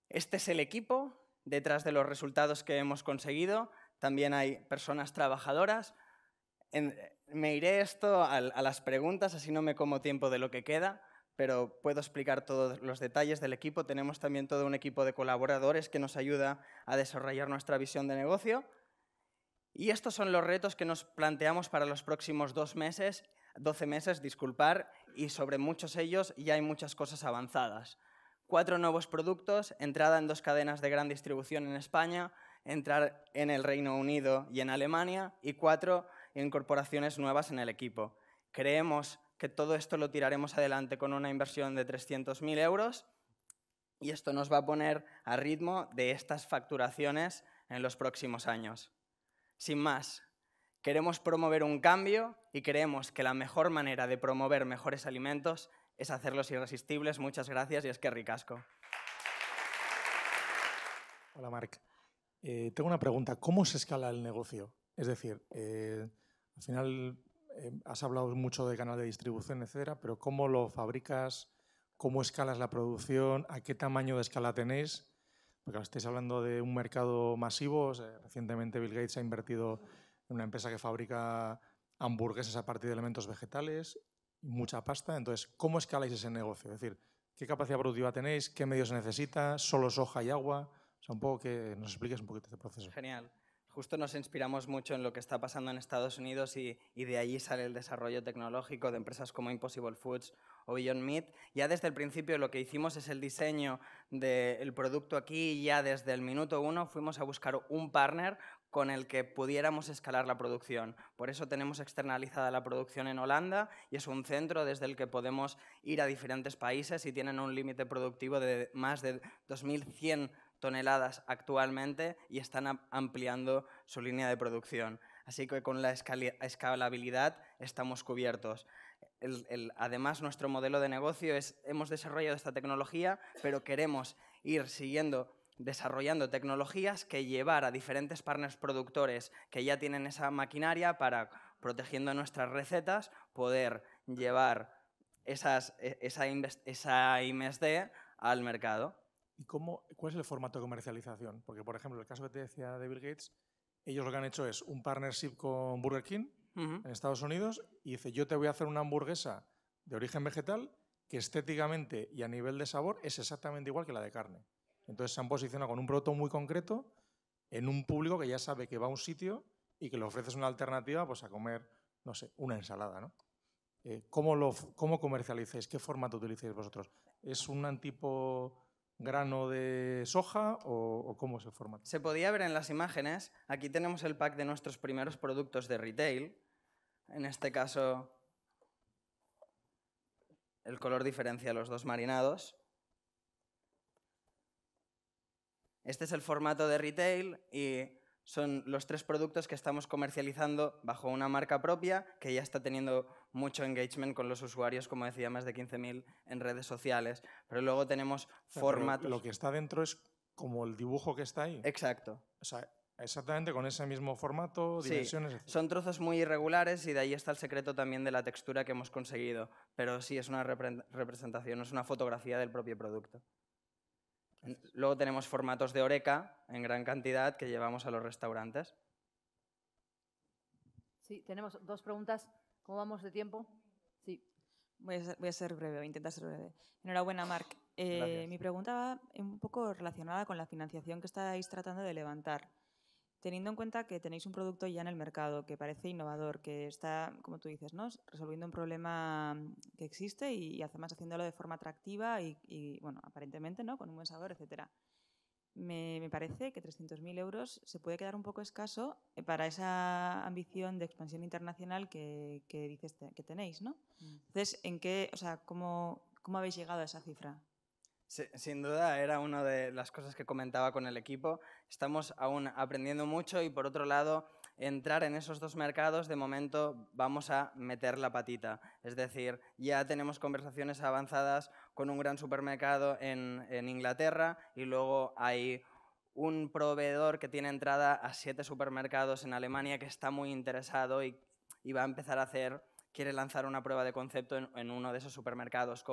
Speaker 9: Este es el equipo. Detrás de los resultados que hemos conseguido también hay personas trabajadoras. Me iré esto a las preguntas, así no me como tiempo de lo que queda, pero puedo explicar todos los detalles del equipo. Tenemos también todo un equipo de colaboradores que nos ayuda a desarrollar nuestra visión de negocio. Y estos son los retos que nos planteamos para los próximos 12 meses, y sobre muchos de ellos ya hay muchas cosas avanzadas. 4 nuevos productos, entrada en 2 cadenas de gran distribución en España, entrar en el Reino Unido y en Alemania, y 4 incorporaciones nuevas en el equipo. Creemos que todo esto lo tiraremos adelante con una inversión de 300.000 euros y esto nos va a poner a ritmo de estas facturaciones en los próximos años. Sin más, queremos promover un cambio y creemos que la mejor manera de promover mejores alimentos es hacerlos irresistibles. Muchas gracias y eskerrik asko.
Speaker 10: Hola, Marc. Tengo una pregunta. ¿Cómo se escala el negocio? Es decir, al final has hablado mucho de canal de distribución, etcétera, pero ¿cómo lo fabricas? ¿Cómo escalas la producción? ¿A qué tamaño de escala tenéis? Porque estáis hablando de un mercado masivo. Recientemente Bill Gates ha invertido en una empresa que fabrica hamburguesas a partir de elementos vegetales, mucha pasta. Entonces, ¿cómo escaláis ese negocio? Es decir, ¿qué capacidad productiva tenéis? ¿Qué medios necesita? ¿Solo soja y agua? O sea, un poco que nos expliques un poquito este proceso.
Speaker 9: Genial. Justo nos inspiramos mucho en lo que está pasando en Estados Unidos y de allí sale el desarrollo tecnológico de empresas como Impossible Foods o Beyond Meat. Ya desde el principio lo que hicimos es el diseño del producto aquí y ya desde el minuto 1 fuimos a buscar un partner con el que pudiéramos escalar la producción. Por eso tenemos externalizada la producción en Holanda y es un centro desde el que podemos ir a diferentes países y tienen un límite productivo de más de 2.100 toneladas actualmente y están ampliando su línea de producción. Así que con la escalabilidad estamos cubiertos. Además, nuestro modelo de negocio es, hemos desarrollado esta tecnología, pero queremos ir desarrollando tecnologías que llevar a diferentes partners productores que ya tienen esa maquinaria para, protegiendo nuestras recetas, poder llevar esa I+D al mercado.
Speaker 10: ¿Y cuál es el formato de comercialización? Porque, por ejemplo, el caso que te decía de Bill Gates, ellos lo que han hecho es un partnership con Burger King en Estados Unidos y dice, yo te voy a hacer una hamburguesa de origen vegetal que estéticamente y a nivel de sabor es exactamente igual que la de carne. Entonces se han posicionado con un producto muy concreto en un público que ya sabe que va a un sitio y que le ofreces una alternativa pues, a comer, no sé, una ensalada, ¿no? ¿Cómo comercializáis? ¿Qué formato utilizáis vosotros? ¿Es un tipo grano de soja o cómo es el formato?
Speaker 9: Se podía ver en las imágenes. Aquí tenemos el pack de nuestros primeros productos de retail. En este caso, el color diferencia los dos marinados. Este es el formato de retail y son los 3 productos que estamos comercializando bajo una marca propia que ya está teniendo mucho engagement con los usuarios, como decía, más de 15.000 en redes sociales. Pero luego tenemos formatos...
Speaker 10: Lo que está dentro es como el dibujo que está ahí.
Speaker 9: Exacto.
Speaker 10: O sea, exactamente con ese mismo formato, dimensiones,
Speaker 9: sí,
Speaker 10: etc.
Speaker 9: Son trozos muy irregulares y de ahí está el secreto también de la textura que hemos conseguido. Pero sí, es una representación, es una fotografía del propio producto. Luego tenemos formatos de oreca en gran cantidad que llevamos a los restaurantes.
Speaker 1: Sí, tenemos 2 preguntas. ¿Cómo vamos de tiempo? Sí.
Speaker 11: Voy a ser breve, voy a intentar ser breve. Enhorabuena, Marc. Mi pregunta va un poco relacionada con la financiación que estáis tratando de levantar. Teniendo en cuenta que tenéis un producto ya en el mercado que parece innovador, que está, como tú dices, ¿no?, resolviendo un problema que existe y además haciéndolo de forma atractiva y bueno, aparentemente, ¿no?, con un buen sabor, etc. Me parece que 300.000 euros se puede quedar un poco escaso para esa ambición de expansión internacional que dices que tenéis, ¿no? Entonces, ¿cómo habéis llegado a esa cifra?
Speaker 9: Sí, sin duda, era una de las cosas que comentaba con el equipo. Estamos aún aprendiendo mucho y, por otro lado, entrar en esos dos mercados, de momento vamos a meter la patita. Es decir, ya tenemos conversaciones avanzadas con un gran supermercado en Inglaterra y luego hay un proveedor que tiene entrada a 7 supermercados en Alemania que está muy interesado y va a empezar a quiere lanzar una prueba de concepto en uno de esos supermercados.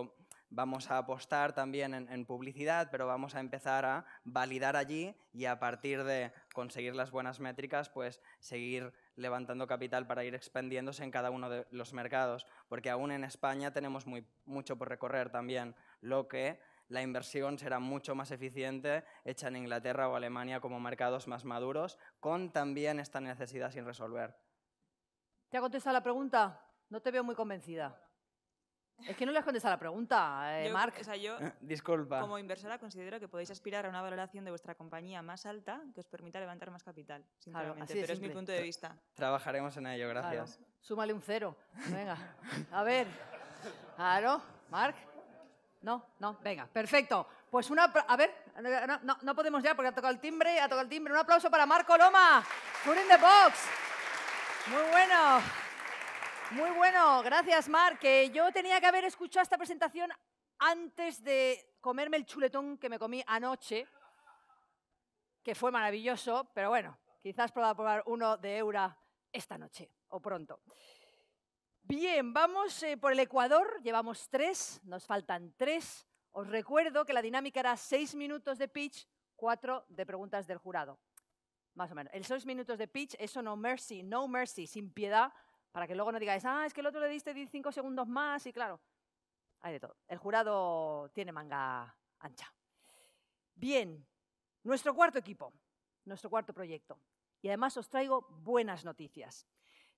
Speaker 9: Vamos a apostar también en publicidad, pero vamos a empezar a validar allí y a partir de conseguir las buenas métricas, pues seguir levantando capital para ir expandiéndose en cada uno de los mercados, porque aún en España tenemos mucho por recorrer también, lo que la inversión será mucho más eficiente hecha en Inglaterra o Alemania como mercados más maduros, con también esta necesidad sin resolver.
Speaker 1: ¿Te ha contestado la pregunta? No te veo muy convencida. Es que no le has contestado la pregunta, Marc.
Speaker 11: Yo,
Speaker 9: disculpa.
Speaker 11: Como inversora, considero que podéis aspirar a una valoración de vuestra compañía más alta que os permita levantar más capital, sinceramente.
Speaker 1: Claro,
Speaker 11: pero es mi punto de vista.
Speaker 9: Trabajaremos en ello, gracias.
Speaker 1: Claro. Súmale un 0. Venga. A ver. Claro, Marc. No, venga, perfecto. Pues a ver, no podemos ya porque ha tocado el timbre, Un aplauso para Marc Coloma. Food in the box. Muy bueno, gracias Marc. Yo tenía que haber escuchado esta presentación antes de comerme el chuletón que me comí anoche, que fue maravilloso, pero bueno, quizás pueda probar uno de Eura esta noche o pronto. Bien, vamos por el Ecuador, llevamos 3, nos faltan 3. Os recuerdo que la dinámica era 6 minutos de pitch, 4 de preguntas del jurado. Más o menos. El 6 minutos de pitch, eso no mercy, sin piedad, para que luego no digáis, es que el otro le diste 5 segundos más y claro, hay de todo. El jurado tiene manga ancha. Bien, nuestro cuarto equipo, nuestro cuarto proyecto. Y además os traigo buenas noticias.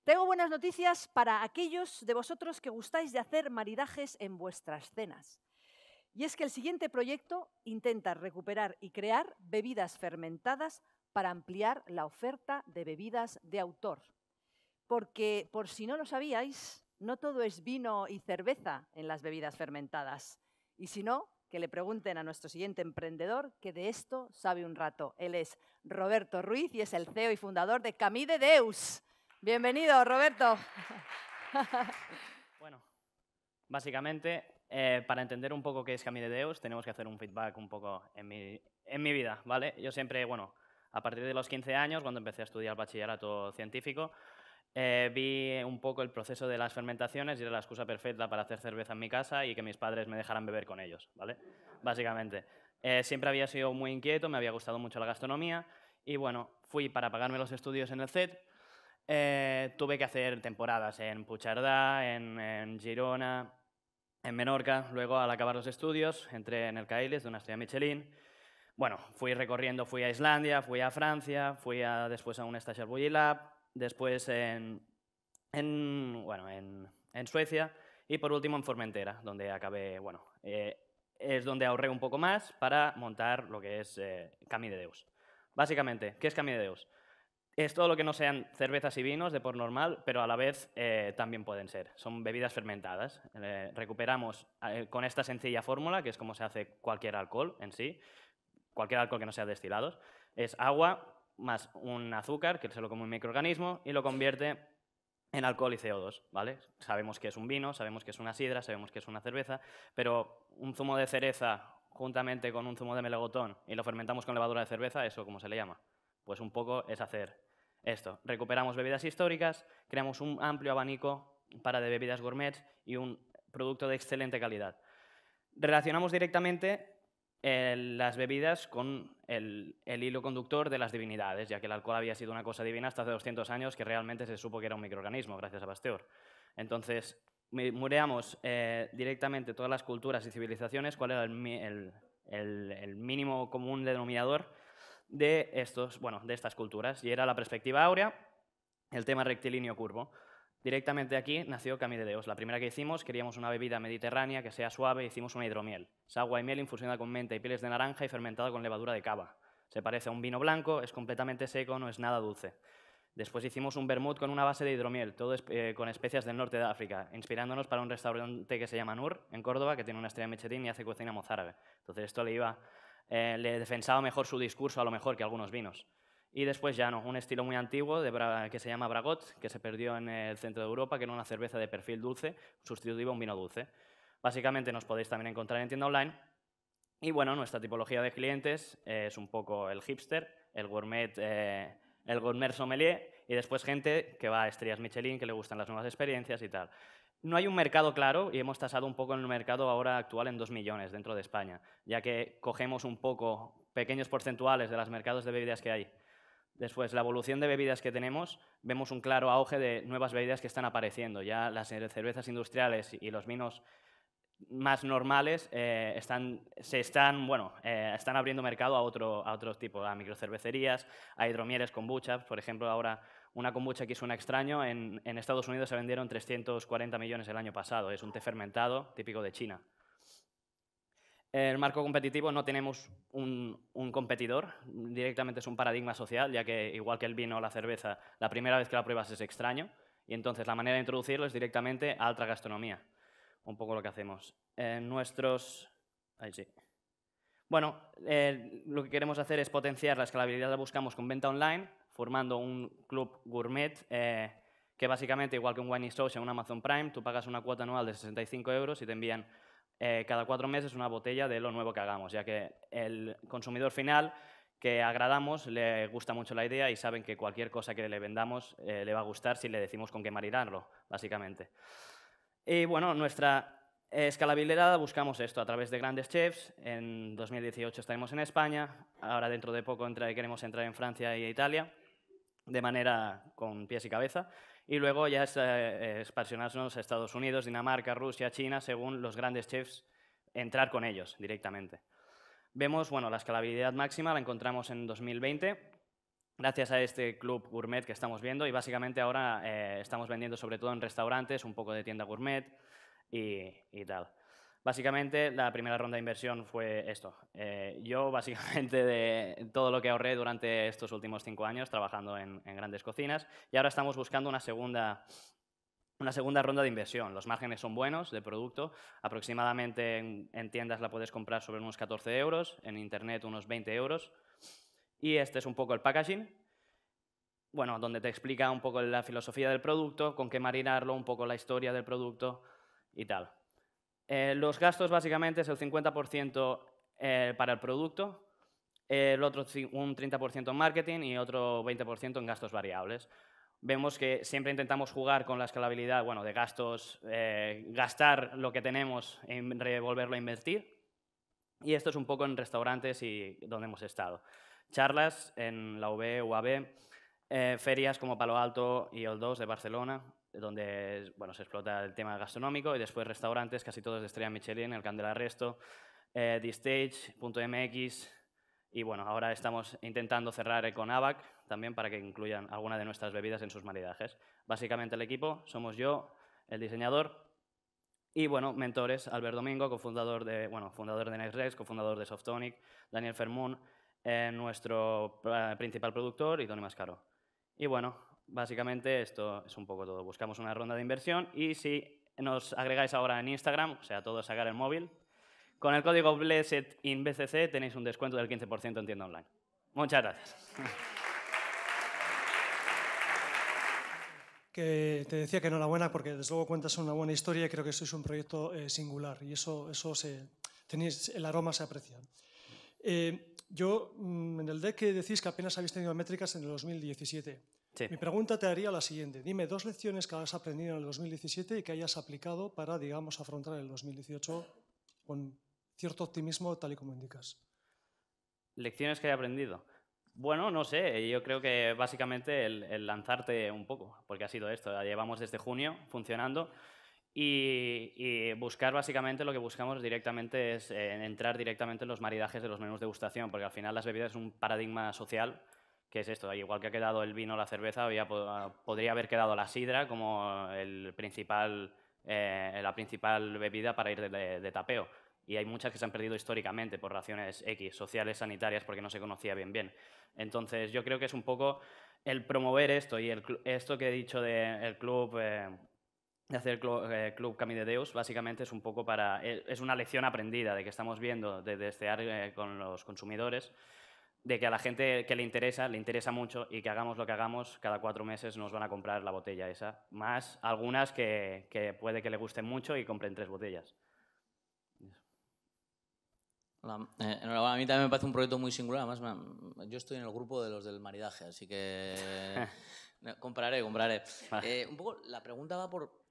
Speaker 1: Tengo buenas noticias para aquellos de vosotros que gustáis de hacer maridajes en vuestras cenas. Y es que el siguiente proyecto intenta recuperar y crear bebidas fermentadas para ampliar la oferta de bebidas de autor. Porque, por si no lo sabíais, no todo es vino y cerveza en las bebidas fermentadas. Y si no, que le pregunten a nuestro siguiente emprendedor, que de esto sabe un rato. Él es Roberto Ruiz y es el CEO y fundador de Camí de Deus. Bienvenido, Roberto.
Speaker 12: Bueno, básicamente, para entender un poco qué es Camí de Deus, tenemos que hacer un feedback un poco en mi vida, ¿vale? Yo siempre, a partir de los 15 años, cuando empecé a estudiar bachillerato científico, vi un poco el proceso de las fermentaciones y era la excusa perfecta para hacer cerveza en mi casa y que mis padres me dejaran beber con ellos, ¿vale? Básicamente. Siempre había sido muy inquieto, me había gustado mucho la gastronomía y, fui para pagarme los estudios en el CET. Tuve que hacer temporadas en Puigcerdà, en Girona, en Menorca. Luego, al acabar los estudios, entré en el CAILES de una estrella Michelin. Fui recorriendo, fui a Islandia, fui a Francia, fui después a un Stage al Bulli Lab, después en Suecia y por último en Formentera, donde acabé, es donde ahorré un poco más para montar lo que es Camí de Deus. Básicamente, ¿qué es Camí de Deus? Es todo lo que no sean cervezas y vinos de por normal, pero a la vez también pueden ser. Son bebidas fermentadas. Recuperamos con esta sencilla fórmula, que es como se hace cualquier alcohol en sí, cualquier alcohol que no sea destilados. Es agua más un azúcar, que se lo come un microorganismo, y lo convierte en alcohol y CO2, ¿vale? Sabemos que es un vino, sabemos que es una sidra, sabemos que es una cerveza, pero un zumo de cereza juntamente con un zumo de melocotón y lo fermentamos con levadura de cerveza, ¿eso cómo se le llama? Pues un poco es hacer esto. Recuperamos bebidas históricas, creamos un amplio abanico para de bebidas gourmet y un producto de excelente calidad. Relacionamos directamente las bebidas con el hilo conductor de las divinidades, ya que el alcohol había sido una cosa divina hasta hace 200 años que realmente se supo que era un microorganismo, gracias a Pasteur. Entonces, mureamos directamente todas las culturas y civilizaciones, cuál era el mínimo común denominador de estas culturas, y era la perspectiva áurea, el tema rectilíneo curvo. Directamente aquí nació Camí de Deus. La primera que hicimos, queríamos una bebida mediterránea que sea suave, hicimos una hidromiel. Es agua y miel infusionada con menta y pieles de naranja y fermentada con levadura de cava. Se parece a un vino blanco, es completamente seco, no es nada dulce. Después hicimos un vermut con una base de hidromiel, todo con especias del norte de África, inspirándonos para un restaurante que se llama Nur, en Córdoba, que tiene una estrella Michelin y hace cocina mozárabe. Entonces esto le defensaba mejor su discurso a lo mejor que algunos vinos. Y después ya no, un estilo muy antiguo que se llama Bragot, que se perdió en el centro de Europa, que era una cerveza de perfil dulce, sustitutiva a un vino dulce. Básicamente nos podéis también encontrar en tienda online. Y bueno, nuestra tipología de clientes es un poco el hipster, el gourmet sommelier, y después gente que va a estrellas Michelin, que le gustan las nuevas experiencias y tal. No hay un mercado claro y hemos tasado un poco en el mercado ahora actual en 2 millones dentro de España, ya que cogemos un poco pequeños porcentuales de los mercados de bebidas que hay. Después, la evolución de bebidas que tenemos, vemos un claro auge de nuevas bebidas que están apareciendo. Ya las cervezas industriales y los vinos más normales están abriendo mercado a otro tipo, a microcervecerías, a hidromieles, kombucha. Por ejemplo, ahora una kombucha que suena extraño, en Estados Unidos se vendieron 340 millones el año pasado. Es un té fermentado típico de China. El marco competitivo no tenemos un competidor, directamente es un paradigma social, ya que igual que el vino o la cerveza, la primera vez que la pruebas es extraño, y entonces la manera de introducirlo es directamente a alta gastronomía. Un poco lo que hacemos. Bueno, lo que queremos hacer es potenciar la escalabilidad, la buscamos con venta online, formando un club gourmet que básicamente, igual que un Wine Social, un Amazon Prime, tú pagas una cuota anual de 65 € y te envían cada 4 meses una botella de lo nuevo que hagamos, ya que el consumidor final que agradamos le gusta mucho la idea y saben que cualquier cosa que le vendamos le va a gustar si le decimos con qué marinarlo, básicamente. Y bueno, nuestra escalabilidad buscamos esto a través de grandes chefs. En 2018 estaremos en España, ahora dentro de poco queremos entrar en Francia e Italia, de manera con pies y cabeza. Y luego ya es expansionarnos a Estados Unidos, Dinamarca, Rusia, China, según los grandes chefs, entrar con ellos directamente. Vemos, bueno, la escalabilidad máxima la encontramos en 2020, gracias a este club gourmet que estamos viendo, y básicamente ahora estamos vendiendo sobre todo en restaurantes, un poco de tienda gourmet y tal. Básicamente, la primera ronda de inversión fue esto. Yo, básicamente, de todo lo que ahorré durante estos últimos 5 años trabajando en grandes cocinas, y ahora estamos buscando una segunda ronda de inversión. Los márgenes son buenos de producto. Aproximadamente en tiendas la puedes comprar sobre unos 14 €, en internet unos 20 €. Y este es un poco el packaging, bueno, donde te explica un poco la filosofía del producto, con qué marinarlo, un poco la historia del producto y tal. Los gastos básicamente es el 50% para el producto, el otro un 30% en marketing y otro 20% en gastos variables. Vemos que siempre intentamos jugar con la escalabilidad, bueno, de gastos, gastar lo que tenemos y revolverlo a invertir. Y esto es un poco en restaurantes y donde hemos estado. Charlas en la UAB, ferias como Palo Alto y Old2 de Barcelona, donde bueno, se explota el tema gastronómico, y después restaurantes, casi todos de estrella Michelin, el Camp del Arresto, D-Stage, .mx, y bueno, ahora estamos intentando cerrar con ABAC también para que incluyan alguna de nuestras bebidas en sus maridajes. Básicamente el equipo somos yo, el diseñador, y bueno, mentores, Albert Domingo, fundador de NextRex, cofundador de Softonic, Daniel Fermún, nuestro principal productor, y Toni Mascaro. Y bueno, básicamente esto es un poco todo. Buscamos una ronda de inversión, y si nos agregáis ahora en Instagram, o sea, todos sacar el móvil, con el código BLESSEDINBCC tenéis un descuento del 15% en tienda online. Muchas gracias.
Speaker 8: Que te decía que enhorabuena porque desde luego cuentas una buena historia y creo que sois un proyecto singular y tenéis, el aroma se aprecia. Yo, en el deck decís que apenas habéis tenido métricas en el 2017. Sí. Mi pregunta te haría la siguiente. Dime 2 lecciones que has aprendido en el 2017 y que hayas aplicado para, digamos, afrontar el 2018 con cierto optimismo, tal y como indicas.
Speaker 12: ¿Lecciones que he aprendido? Bueno, no sé. Yo creo que básicamente el lanzarte un poco, porque ha sido esto. Llevamos desde junio funcionando. Y buscar, básicamente, lo que buscamos directamente es entrar directamente en los maridajes de los menús de degustación, porque al final las bebidas es un paradigma social, que es esto, igual que ha quedado el vino o la cerveza, podría haber quedado la sidra como la principal bebida para ir de tapeo. Y hay muchas que se han perdido históricamente por razones X, sociales, sanitarias, porque no se conocía bien. Entonces, yo creo que es un poco el promover esto, y esto que he dicho del club... de hacer el Club Camí de Deus, básicamente es un poco es una lección aprendida de que estamos viendo de testear con los consumidores de que a la gente que le interesa mucho y que hagamos lo que hagamos, cada 4 meses nos van a comprar la botella esa, más algunas que puede que le gusten mucho y compren 3 botellas.
Speaker 7: Hola. Enhorabuena, a mí también me parece un proyecto muy singular, además yo estoy en el grupo de los del maridaje, así que compraré. Vale. Un poco la pregunta va por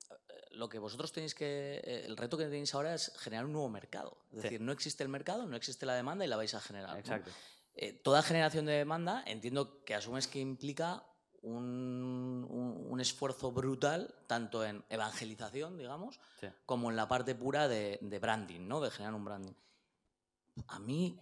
Speaker 7: lo que vosotros tenéis el reto que tenéis ahora es generar un nuevo mercado, es decir, no existe el mercado, no existe la demanda y la vais a generar.
Speaker 12: Exacto.
Speaker 7: ¿No? Toda generación de demanda entiendo que asumes que implica un esfuerzo brutal, tanto en evangelización, digamos, como en la parte pura de branding, ¿no? De generar un branding. A mí,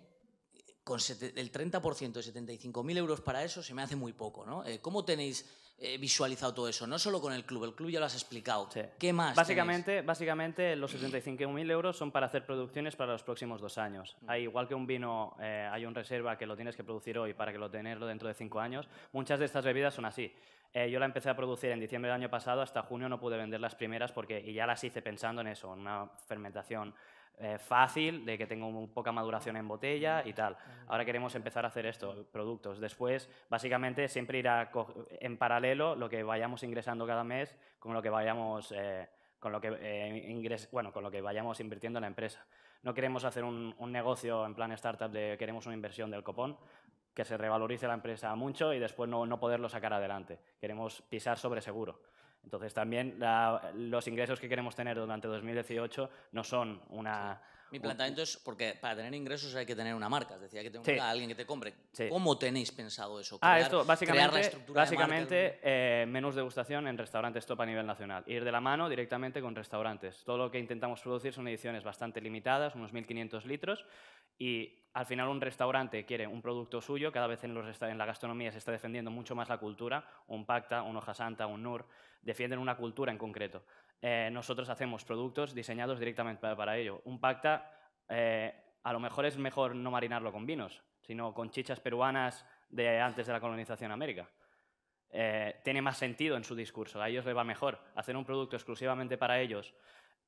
Speaker 7: con el 30% de 75.000 euros para eso se me hace muy poco, ¿no? ¿Cómo tenéis visualizado todo eso? No solo con el club ya lo has explicado. Sí. ¿Qué más
Speaker 12: Básicamente los 75.000 euros son para hacer producciones para los próximos 2 años. Igual que un vino, hay un reserva que lo tienes que producir hoy para que lo tenerlo dentro de 5 años. Muchas de estas bebidas son así. Yo la empecé a producir en diciembre del año pasado, hasta junio no pude vender las primeras y ya las hice pensando en eso, en una fermentación fácil, de que tengo poca maduración en botella y tal. Ahora queremos empezar a hacer esto, productos. Después, básicamente, siempre irá en paralelo lo que vayamos ingresando cada mes con lo que vayamos, con lo que vayamos invirtiendo en la empresa. No queremos hacer un negocio en plan startup queremos una inversión del copón, que se revalorice la empresa mucho y después no poderlo sacar adelante. Queremos pisar sobre seguro. Entonces, también los ingresos que queremos tener durante 2018 no son una...
Speaker 7: Mi planteamiento es porque para tener ingresos hay que tener una marca, es decir, hay que tener alguien que te compre. ¿Cómo tenéis pensado eso?
Speaker 12: Esto básicamente menús degustación en restaurantes top a nivel nacional. Ir de la mano directamente con restaurantes. Todo lo que intentamos producir son ediciones bastante limitadas, unos 1.500 litros, y al final un restaurante quiere un producto suyo, cada vez en la gastronomía se está defendiendo mucho más la cultura, un Pacta, un Hoja Santa, un Nur, defienden una cultura en concreto. Nosotros hacemos productos diseñados directamente para ello. Un Pacta, a lo mejor es mejor no marinarlo con vinos, sino con chichas peruanas de antes de la colonización a América. Tiene más sentido en su discurso, a ellos les va mejor. Hacer un producto exclusivamente para ellos,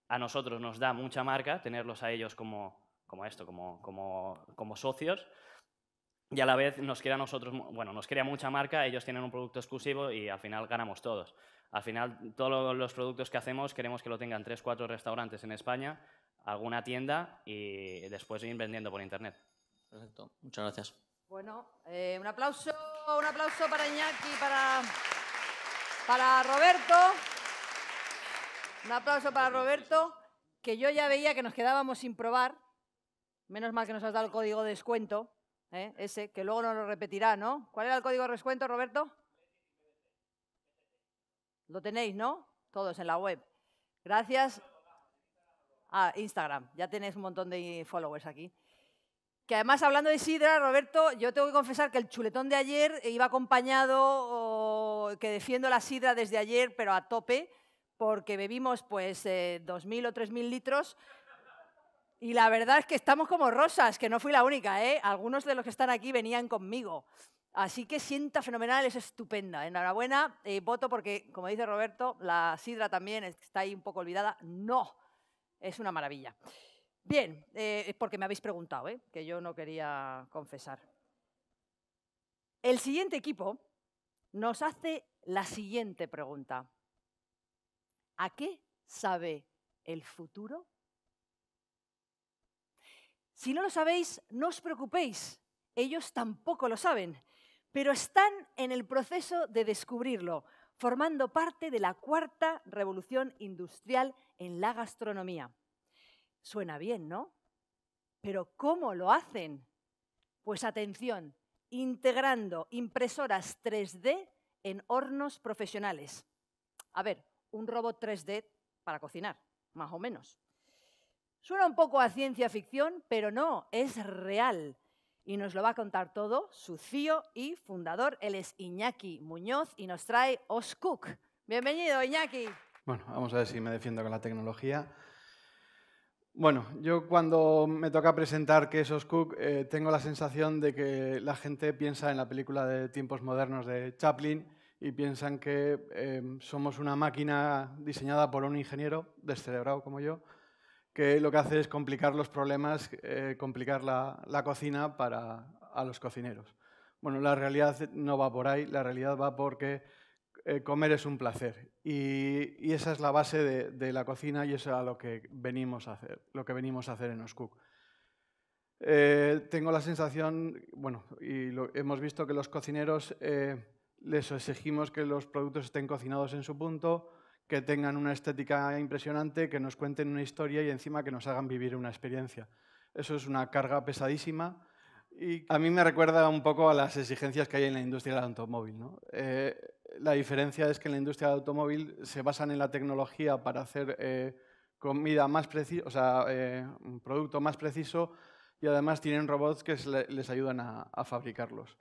Speaker 12: a nosotros nos da mucha marca, tenerlos a ellos como socios, y a la vez nos crea mucha marca, ellos tienen un producto exclusivo y al final ganamos todos. Al final, todos los productos que hacemos queremos que lo tengan 3-4 restaurantes en España, alguna tienda y después ir vendiendo por internet.
Speaker 7: Perfecto, muchas gracias.
Speaker 1: Bueno, un aplauso para Iñaki, para Roberto. Un aplauso para Roberto, que yo ya veía que nos quedábamos sin probar. Menos mal que nos has dado el código de descuento, ese, que luego nos lo repetirá, ¿no? ¿Cuál era el código de descuento, Roberto? Lo tenéis, ¿no? Todos en la web. Gracias. Instagram. Ya tenéis un montón de followers aquí. Que además, hablando de sidra, Roberto, yo tengo que confesar que el chuletón de ayer iba acompañado, que defiendo la sidra desde ayer, pero a tope, porque bebimos pues 2.000 o 3.000 litros. Y la verdad es que estamos como rosas, que no fui la única, ¿eh? Algunos de los que están aquí venían conmigo. Así que sienta fenomenal, es estupenda. Enhorabuena, voto porque, como dice Roberto, la sidra también está ahí un poco olvidada. No, es una maravilla. Bien, es porque me habéis preguntado, que yo no quería confesar. El siguiente equipo nos hace la siguiente pregunta. ¿A qué sabe el futuro? Si no lo sabéis, no os preocupéis, ellos tampoco lo saben, pero están en el proceso de descubrirlo, formando parte de la 4ª revolución industrial en la gastronomía. Suena bien, ¿no? Pero ¿cómo lo hacen? Pues atención, integrando impresoras 3D en hornos profesionales. A ver, un robot 3D para cocinar, más o menos. Suena un poco a ciencia ficción, pero no, es real. Y nos lo va a contar todo su CEO y fundador. Él es Iñaki Muñoz y nos trae Oscook. Bienvenido, Iñaki.
Speaker 13: Bueno, vamos a ver si me defiendo con la tecnología. Bueno, yo cuando me toca presentar qué es Oscook, tengo la sensación de que la gente piensa en la película de tiempos modernos de Chaplin y piensan que somos una máquina diseñada por un ingeniero descerebrado como yo, que lo que hace es complicar los problemas, complicar la cocina para a los cocineros. Bueno, la realidad no va por ahí, la realidad va porque comer es un placer y esa es la base de la cocina y eso es a lo que venimos a hacer en Oscook. Tengo la sensación, bueno, y hemos visto que los cocineros les exigimos que los productos estén cocinados en su punto, que tengan una estética impresionante, que nos cuenten una historia y encima que nos hagan vivir una experiencia. Eso es una carga pesadísima y a mí me recuerda un poco a las exigencias que hay en la industria del automóvil, ¿no? La diferencia es que en la industria del automóvil se basan en la tecnología para hacer comida más precisa, o sea, un producto más preciso y además tienen robots que les ayudan a fabricarlos.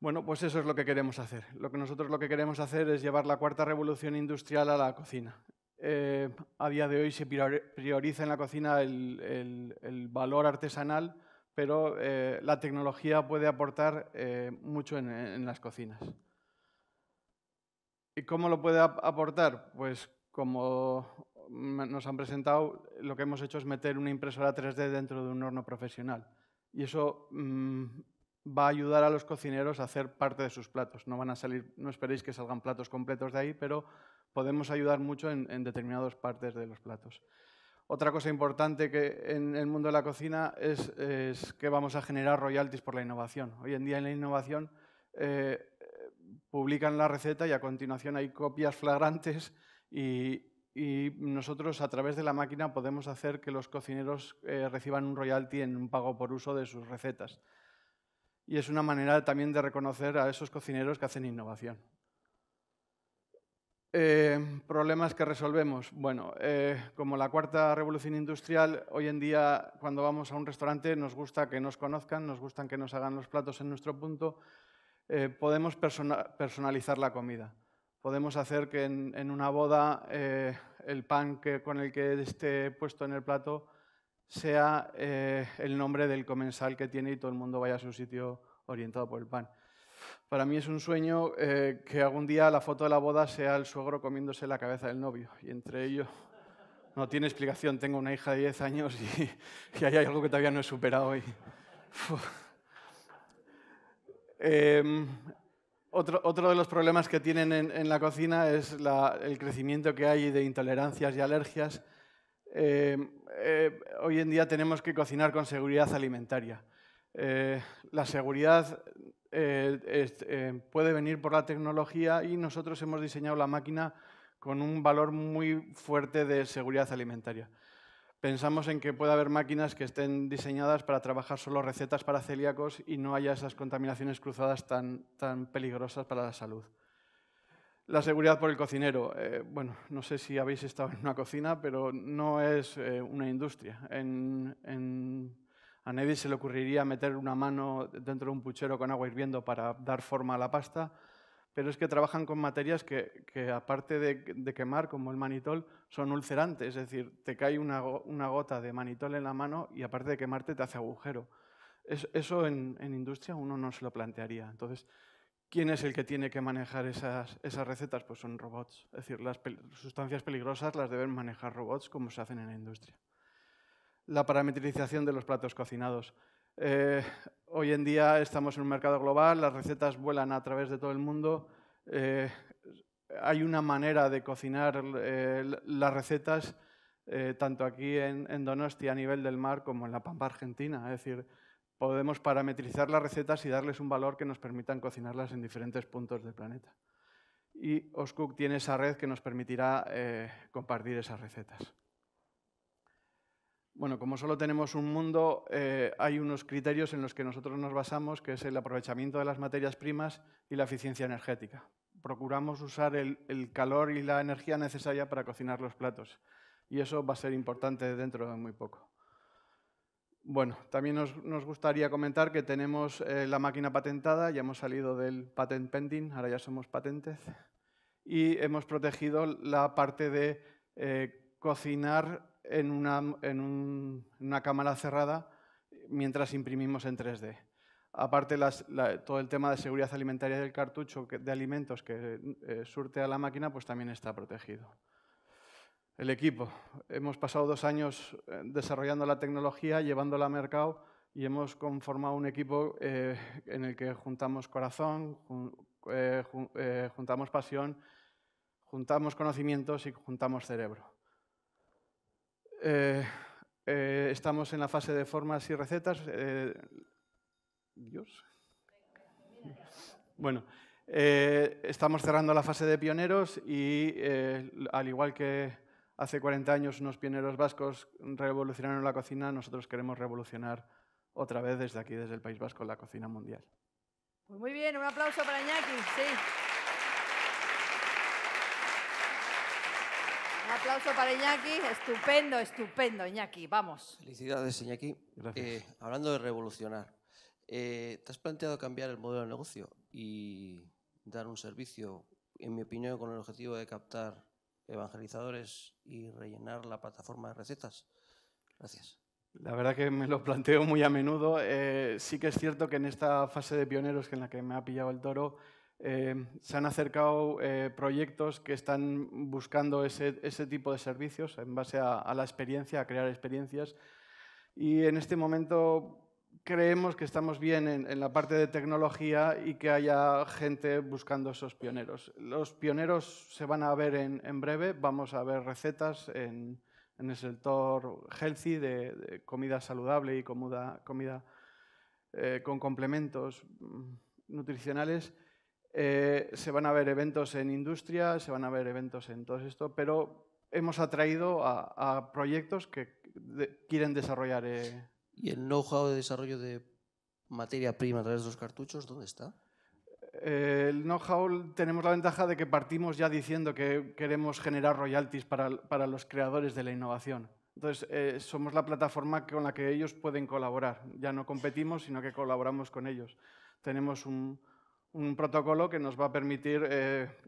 Speaker 13: Bueno, pues eso es lo que queremos hacer. Nosotros lo que queremos hacer es llevar la cuarta revolución industrial a la cocina. A día de hoy se prioriza en la cocina el valor artesanal, pero la tecnología puede aportar mucho en las cocinas. ¿Y cómo lo puede aportar? Pues como nos han presentado, lo que hemos hecho es meter una impresora 3D dentro de un horno profesional. Y eso va a ayudar a los cocineros a hacer parte de sus platos. No van a salir, no esperéis que salgan platos completos de ahí, pero podemos ayudar mucho en determinadas partes de los platos. Otra cosa importante que en el mundo de la cocina es que vamos a generar royalties por la innovación. Hoy en día en la innovación publican la receta y a continuación hay copias flagrantes y nosotros a través de la máquina podemos hacer que los cocineros reciban un royalty en un pago por uso de sus recetas. Y es una manera también de reconocer a esos cocineros que hacen innovación. ¿Problemas que resolvemos? Bueno, como la cuarta revolución industrial, hoy en día cuando vamos a un restaurante nos gusta que nos conozcan, nos gustan que nos hagan los platos en nuestro punto. Podemos personalizar la comida. Podemos hacer que en una boda el pan con el que esté puesto en el plato sea el nombre del comensal que tiene y todo el mundo vaya a su sitio orientado por el pan. Para mí es un sueño que algún día la foto de la boda sea el suegro comiéndose la cabeza del novio. Y entre ellos no tiene explicación. Tengo una hija de 10 años y hay algo que todavía no he superado. Otro de los problemas que tienen en la cocina es el crecimiento que hay de intolerancias y alergias. Hoy en día tenemos que cocinar con seguridad alimentaria. La seguridad puede venir por la tecnología y nosotros hemos diseñado la máquina con un valor muy fuerte de seguridad alimentaria. Pensamos en que puede haber máquinas que estén diseñadas para trabajar solo recetas para celíacos y no haya esas contaminaciones cruzadas tan peligrosas para la salud. La seguridad por el cocinero. Bueno, no sé si habéis estado en una cocina, pero no es una industria. A nadie se le ocurriría meter una mano dentro de un puchero con agua hirviendo para dar forma a la pasta, pero es que trabajan con materias que aparte de quemar, como el manitol, son ulcerantes. Es decir, te cae una gota de manitol en la mano y aparte de quemarte te hace agujero. Eso en industria uno no se lo plantearía. Entonces, ¿quién es el que tiene que manejar esas recetas? Pues son robots. Es decir, las sustancias peligrosas las deben manejar robots como se hacen en la industria. La parametrización de los platos cocinados. Hoy en día estamos en un mercado global, las recetas vuelan a través de todo el mundo. Hay una manera de cocinar las recetas, tanto aquí en Donosti a nivel del mar como en la Pampa Argentina. Es decir, podemos parametrizar las recetas y darles un valor que nos permitan cocinarlas en diferentes puntos del planeta. Y Oscook tiene esa red que nos permitirá compartir esas recetas. Bueno, como solo tenemos un mundo, hay unos criterios en los que nosotros nos basamos, que es el aprovechamiento de las materias primas y la eficiencia energética. Procuramos usar el calor y la energía necesaria para cocinar los platos. Y eso va a ser importante dentro de muy poco. Bueno, también nos gustaría comentar que tenemos la máquina patentada, ya hemos salido del patent pending, ahora ya somos patentes, y hemos protegido la parte de cocinar en una cámara cerrada mientras imprimimos en 3D. Aparte, todo el tema de seguridad alimentaria del cartucho de alimentos que surte a la máquina, pues también está protegido. El equipo. Hemos pasado 2 años desarrollando la tecnología, llevándola al mercado y hemos conformado un equipo en el que juntamos corazón, juntamos pasión, juntamos conocimientos y juntamos cerebro. Estamos en la fase de formas y recetas. Dios. Bueno, estamos cerrando la fase de pioneros y, al igual que hace 40 años unos pioneros vascos revolucionaron la cocina, nosotros queremos revolucionar otra vez desde aquí, desde el País Vasco, la cocina mundial.
Speaker 1: Pues muy bien, un aplauso para Iñaki. Sí. Un aplauso para Iñaki. Estupendo, estupendo, Iñaki. Vamos.
Speaker 5: Felicidades, Iñaki. Hablando de revolucionar, ¿te has planteado cambiar el modelo de negocio y dar un servicio, en mi opinión, con el objetivo de captar evangelizadores y rellenar la plataforma de recetas? Gracias.
Speaker 13: La verdad que me lo planteo muy a menudo. Sí que es cierto que en esta fase de pioneros, que en la que me ha pillado el toro, se han acercado proyectos que están buscando ese tipo de servicios en base a la experiencia, a crear experiencias. Y en este momento creemos que estamos bien en la parte de tecnología y que haya gente buscando esos pioneros. Los pioneros se van a ver en breve. Vamos a ver recetas en el sector healthy, de comida saludable y comida con complementos nutricionales. Se van a ver eventos en industria, se van a ver eventos en todo esto, pero hemos atraído a proyectos que quieren desarrollar.
Speaker 5: ¿Y el know-how de desarrollo de materia prima a través de los cartuchos, dónde está?
Speaker 13: El know-how, tenemos la ventaja de que partimos ya diciendo que queremos generar royalties para los creadores de la innovación. Entonces, somos la plataforma con la que ellos pueden colaborar. Ya no competimos, sino que colaboramos con ellos. Tenemos un protocolo que nos va a permitir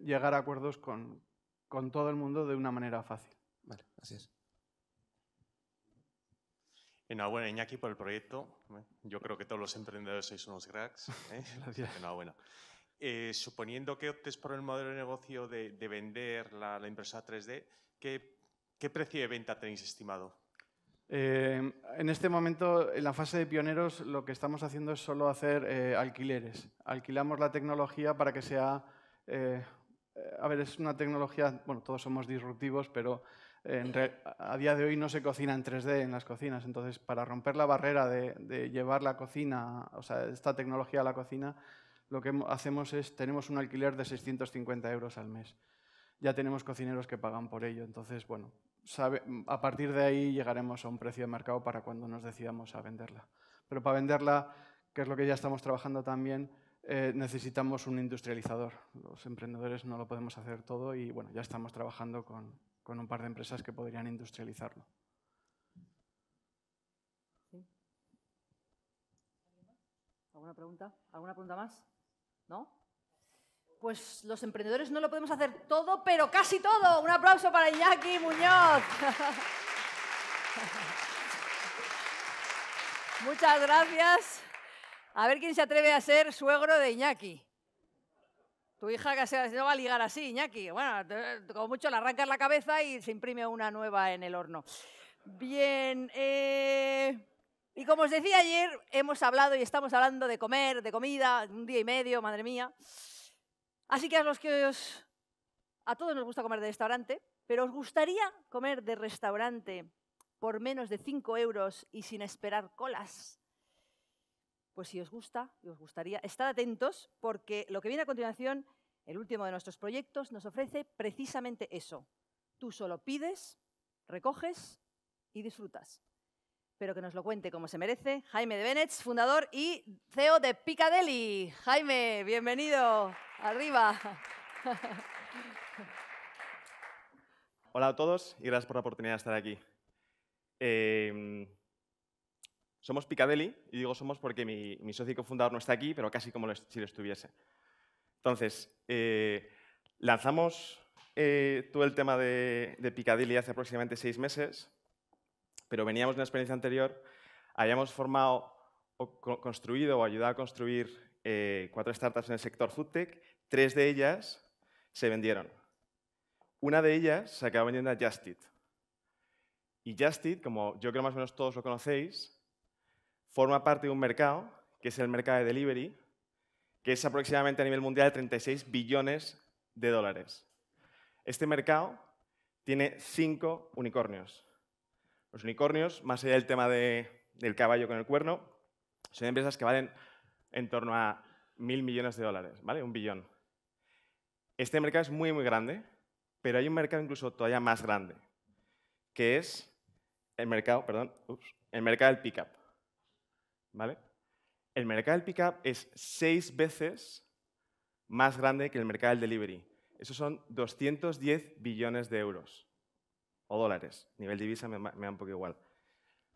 Speaker 13: llegar a acuerdos con todo el mundo de una manera fácil.
Speaker 5: Vale, gracias.
Speaker 4: Enhorabuena, Iñaki, por el proyecto. Yo creo que todos los emprendedores sois unos cracks.
Speaker 13: Gracias.
Speaker 4: Enhorabuena. Suponiendo que optes por el modelo de negocio de vender la impresora 3D, ¿qué precio de venta tenéis estimado?
Speaker 13: En este momento, en la fase de pioneros, lo que estamos haciendo es solo hacer alquileres. Alquilamos la tecnología para que sea... a ver, es una tecnología... Bueno, todos somos disruptivos, pero a día de hoy no se cocina en 3D en las cocinas. Entonces, para romper la barrera de llevar la cocina, o sea, esta tecnología a la cocina, lo que hacemos es, tenemos un alquiler de 650 euros al mes. Ya tenemos cocineros que pagan por ello. Entonces, bueno, a partir de ahí llegaremos a un precio de mercado para cuando nos decidamos a venderla. Pero para venderla, que es lo que ya estamos trabajando también, necesitamos un industrializador. Los emprendedores no lo podemos hacer todo y, bueno, ya estamos trabajando con un par de empresas que podrían industrializarlo.
Speaker 1: ¿Sí? ¿Alguna pregunta? ¿Alguna pregunta más? ¿No? Pues los emprendedores no lo podemos hacer todo, pero casi todo. Un aplauso para Iñaki Muñoz. Muchas gracias. A ver quién se atreve a ser suegro de Iñaki. Tu hija que no va a ligar así, Iñaki. Bueno, como mucho le arrancas la cabeza y se imprime una nueva en el horno. Bien, y como os decía ayer, hemos hablado y estamos hablando de comer, de comida, un día y medio, madre mía. Así que a todos nos gusta comer de restaurante, pero ¿os gustaría comer de restaurante por menos de 5 euros y sin esperar colas? Pues si os gusta y os gustaría, estad atentos porque lo que viene a continuación, el último de nuestros proyectos, nos ofrece precisamente eso. Tú solo pides, recoges y disfrutas. Pero que nos lo cuente como se merece Jaime de Benets, fundador y CEO de Piccadeli. Jaime, bienvenido. Arriba.
Speaker 14: Hola a todos y gracias por la oportunidad de estar aquí. Somos Piccadeli, y digo somos porque mi socio y cofundador no está aquí, pero casi como si lo estuviese. Entonces, lanzamos todo el tema de Piccadeli hace aproximadamente 6 meses, pero veníamos de una experiencia anterior. Habíamos formado, construido o ayudado a construir 4 startups en el sector foodtech. 3 de ellas se vendieron. Una de ellas se acabó vendiendo a Just Eat. Y Just Eat, como yo creo más o menos todos lo conocéis, forma parte de un mercado, que es el mercado de delivery, que es aproximadamente a nivel mundial 36 billones de dólares. Este mercado tiene 5 unicornios. Los unicornios, más allá del tema del caballo con el cuerno, son empresas que valen en torno a 1.000 millones de dólares, ¿vale? 1 billón. Este mercado es muy, muy grande, pero hay un mercado incluso todavía más grande, que es el mercado, el mercado del pick-up, ¿vale? El mercado del pick-up es 6 veces más grande que el mercado del delivery. Esos son 210 billones de euros o dólares. A nivel divisa me da un poco igual.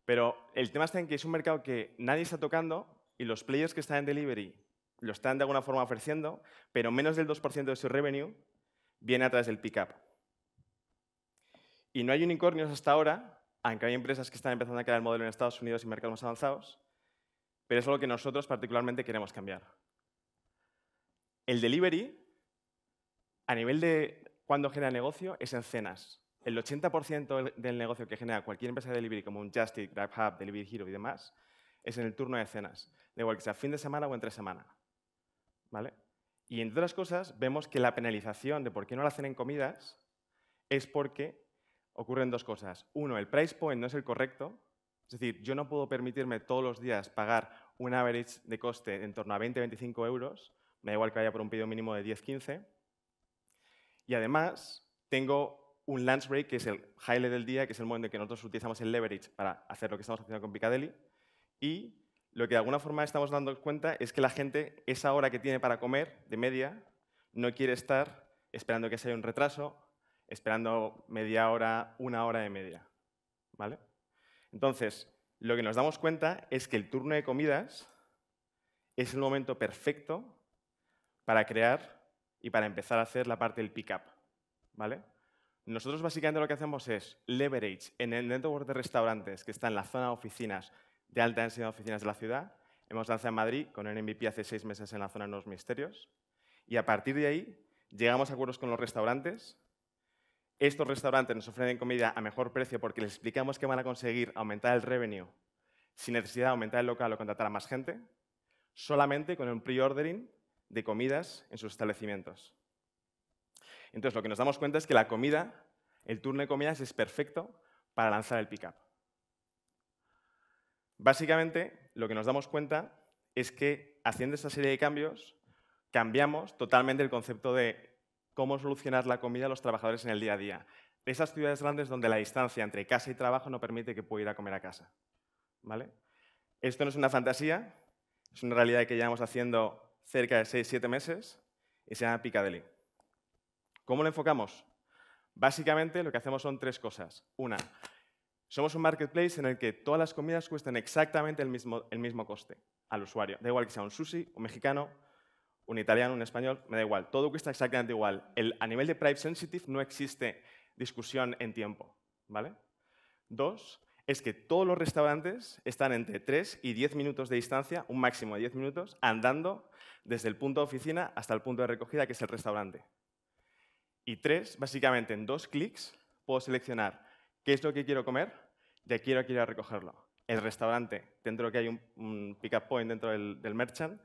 Speaker 14: Pero el tema está en que es un mercado que nadie está tocando y los players que están en delivery lo están de alguna forma ofreciendo, pero menos del 2% de su revenue viene a través del pick-up. Y no hay unicornios hasta ahora, aunque hay empresas que están empezando a crear el modelo en Estados Unidos y mercados más avanzados, pero es algo que nosotros particularmente queremos cambiar. El delivery, a nivel de cuándo genera negocio, es en cenas. El 80% del negocio que genera cualquier empresa de delivery, como un Just Eat, GrabHub, Delivery Hero y demás, es en el turno de cenas. Da igual que sea fin de semana o entre semana, ¿vale? Y entre otras cosas, vemos que la penalización de por qué no la hacen en comidas es porque ocurren dos cosas. Uno, el price point no es el correcto. Es decir, yo no puedo permitirme todos los días pagar un average de coste en torno a 20-25 euros. Me da igual que vaya por un pedido mínimo de 10-15. Y además, tengo un lunch break, que es el highlight del día, que es el momento en que nosotros utilizamos el leverage para hacer lo que estamos haciendo con Piccadilly. Y lo que de alguna forma estamos dando cuenta es que la gente, esa hora que tiene para comer, de media, no quiere estar esperando que se haya un retraso, esperando media hora, una hora de media, ¿vale? Entonces, lo que nos damos cuenta es que el turno de comidas es el momento perfecto para crear y para empezar a hacer la parte del pick-up, ¿vale? Nosotros básicamente lo que hacemos es leverage en el network de restaurantes que está en la zona de oficinas, de alta densidad de oficinas de la ciudad. Hemos lanzado en Madrid con el MVP hace 6 meses en la zona de Nuevos Ministerios. Y a partir de ahí llegamos a acuerdos con los restaurantes. Estos restaurantes nos ofrecen comida a mejor precio porque les explicamos que van a conseguir aumentar el revenue sin necesidad de aumentar el local o contratar a más gente, solamente con un pre-ordering de comidas en sus establecimientos. Entonces, lo que nos damos cuenta es que la comida, el turno de comidas es perfecto para lanzar el pick-up. Básicamente, lo que nos damos cuenta es que haciendo esta serie de cambios, cambiamos totalmente el concepto de cómo solucionar la comida a los trabajadores en el día a día. Esas ciudades grandes donde la distancia entre casa y trabajo no permite que pueda ir a comer a casa, ¿vale? Esto no es una fantasía, es una realidad que llevamos haciendo cerca de 6-7 meses y se llama Piccadilly. ¿Cómo lo enfocamos? Básicamente lo que hacemos son 3 cosas. Una, somos un marketplace en el que todas las comidas cuestan exactamente el mismo coste al usuario. Da igual que sea un sushi, un mexicano, un italiano, un español, me da igual. Todo cuesta exactamente igual. A nivel de price sensitive no existe discusión en tiempo, ¿vale? 2, es que todos los restaurantes están entre 3 y 10 minutos de distancia, un máximo de 10 minutos, andando desde el punto de oficina hasta el punto de recogida, que es el restaurante. Y 3, básicamente en 2 clics puedo seleccionar qué es lo que quiero comer y a quién quiero recogerlo. El restaurante, dentro de que hay un pick-up point dentro del merchant,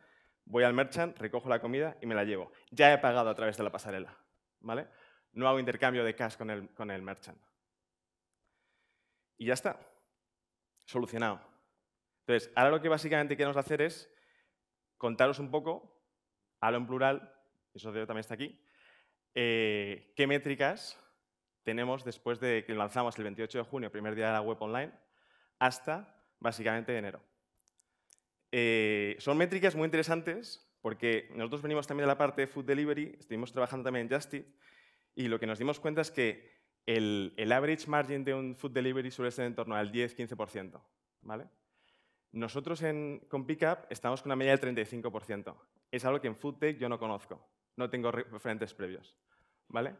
Speaker 14: voy al merchant, recojo la comida y me la llevo. Ya he pagado a través de la pasarela, ¿vale? No hago intercambio de cash con el merchant. Y ya está. Solucionado. Entonces, ahora lo que básicamente queremos hacer es contaros un poco, hablo en plural, mi socio también está aquí, qué métricas tenemos después de que lanzamos el 28 de junio, primer día de la web online, hasta básicamente enero. Son métricas muy interesantes porque nosotros venimos también de la parte de food delivery, estuvimos trabajando también en Just Eat, y lo que nos dimos cuenta es que el average margin de un food delivery suele ser en torno al 10-15%, ¿vale? Nosotros con Pickup estamos con una media del 35%. Es algo que en FoodTech yo no conozco, no tengo referentes previos, ¿vale?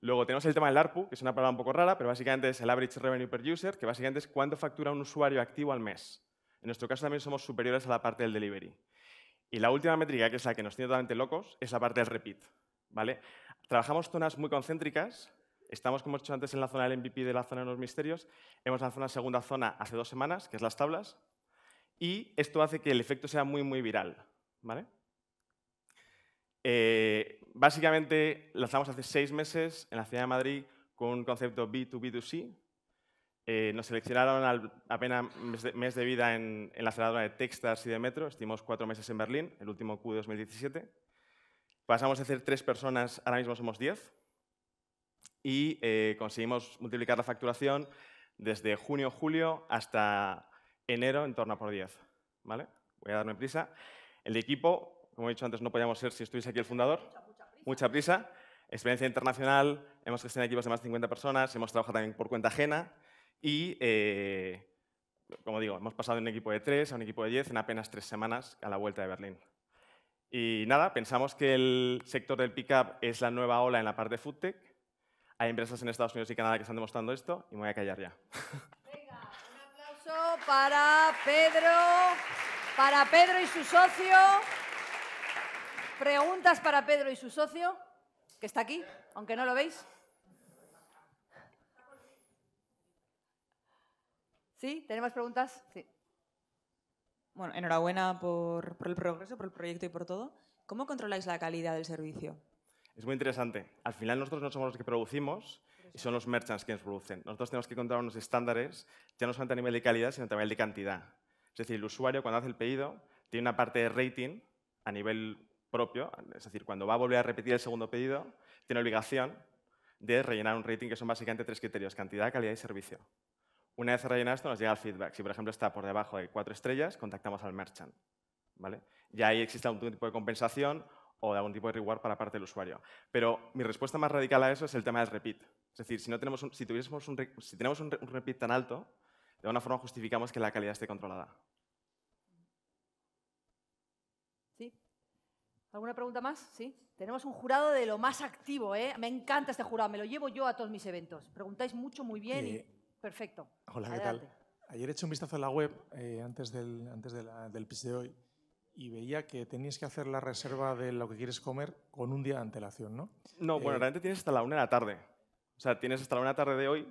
Speaker 14: Luego tenemos el tema del ARPU, que es una palabra un poco rara, pero básicamente es el Average Revenue Per User, que básicamente es cuánto factura un usuario activo al mes. En nuestro caso también somos superiores a la parte del delivery. Y la última métrica, que es la que nos tiene totalmente locos, es la parte del repeat, ¿vale? Trabajamos zonas muy concéntricas. Estamos, como he dicho antes, en la zona del MVP de la zona de los misterios. Hemos lanzado una segunda zona hace 2 semanas, que es las tablas. y esto hace que el efecto sea muy, muy viral, ¿vale? Básicamente lanzamos hace 6 meses en la ciudad de Madrid con un concepto B2B2C. Nos seleccionaron al apenas mes de vida en la aceleradora de Techstars y de Metro. Estuvimos 4 meses en Berlín, el último Q de 2017. Pasamos de ser 3 personas, ahora mismo somos 10. Y conseguimos multiplicar la facturación desde junio-julio hasta enero en torno a por 10. ¿Vale? Voy a darme prisa. El equipo, como he dicho antes, no podíamos ser si estuviese aquí el fundador. Mucha prisa. Experiencia internacional, hemos gestionado equipos de más de 50 personas, hemos trabajado también por cuenta ajena y, como digo, hemos pasado de un equipo de 3 a un equipo de 10 en apenas 3 semanas a la vuelta de Berlín. Y nada, pensamos que el sector del pick-up es la nueva ola en la parte de foodtech. Hay empresas en Estados Unidos y Canadá que están demostrando esto y me voy a callar ya.
Speaker 1: Venga, un aplauso para Pedro y su socio. ¿Preguntas para Pedro y su socio? Que está aquí, aunque no lo veis. ¿Sí? ¿Tenemos preguntas? Sí.
Speaker 11: Bueno, enhorabuena por el progreso, por el proyecto y por todo. ¿Cómo controláis la calidad del servicio?
Speaker 14: Es muy interesante. Al final nosotros no somos los que producimos y son los merchants quienes producen. Nosotros tenemos que controlar unos estándares, ya no solamente a nivel de calidad, sino también de cantidad. Es decir, el usuario cuando hace el pedido tiene una parte de rating a nivel propio, es decir, cuando va a volver a repetir el segundo pedido, tiene obligación de rellenar un rating que son básicamente 3 criterios, cantidad, calidad y servicio. Una vez rellenado esto nos llega el feedback. Si, por ejemplo, está por debajo de 4 estrellas, contactamos al merchant, ¿vale? Y ahí existe algún tipo de compensación o de algún tipo de reward para parte del usuario. Pero mi respuesta más radical a eso es el tema del repeat. Es decir, si tenemos un repeat tan alto, de alguna forma justificamos que la calidad esté controlada.
Speaker 1: ¿Sí? ¿Alguna pregunta más? Sí. Tenemos un jurado de lo más activo, ¿eh? Me encanta este jurado, me lo llevo yo a todos mis eventos. Preguntáis mucho, muy bien y perfecto.
Speaker 10: Hola,
Speaker 1: Adelante.
Speaker 10: ¿qué tal? Ayer he hecho un vistazo en la web antes del pitch de hoy y veía que tenías que hacer la reserva de lo que quieres comer con un día de antelación, ¿no?
Speaker 14: No, bueno, realmente tienes hasta la 1 de la tarde. O sea, tienes hasta la 1 de la tarde de hoy.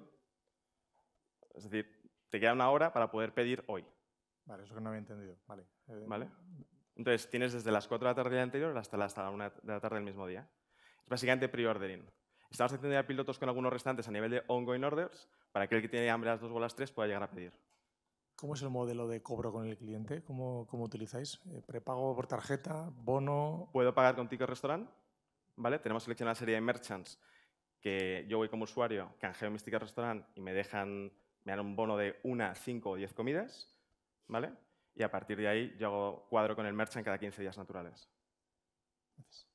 Speaker 14: Es decir, te queda 1 hora para poder pedir hoy.
Speaker 10: Vale, eso que no había entendido. Vale.
Speaker 14: ¿Vale? Entonces, tienes desde las 4 de la tarde anterior hasta la 1 de la tarde del mismo día. Es básicamente pre-ordering. Estamos haciendo ya pilotos con algunos restantes a nivel de ongoing orders para que el que tiene hambre a las 2 o las 3 pueda llegar a pedir.
Speaker 10: ¿Cómo es el modelo de cobro con el cliente? ¿Cómo utilizáis? ¿Prepago por tarjeta? ¿Bono?
Speaker 14: Puedo pagar con ticket restaurant, ¿vale? Tenemos seleccionada una serie de merchants que yo voy como usuario, canjeo mis tickets restaurant y me dan un bono de 1, 5 o 10 comidas, ¿vale? Y a partir de ahí yo hago cuadro con el merchant cada 15 días naturales.
Speaker 10: Gracias.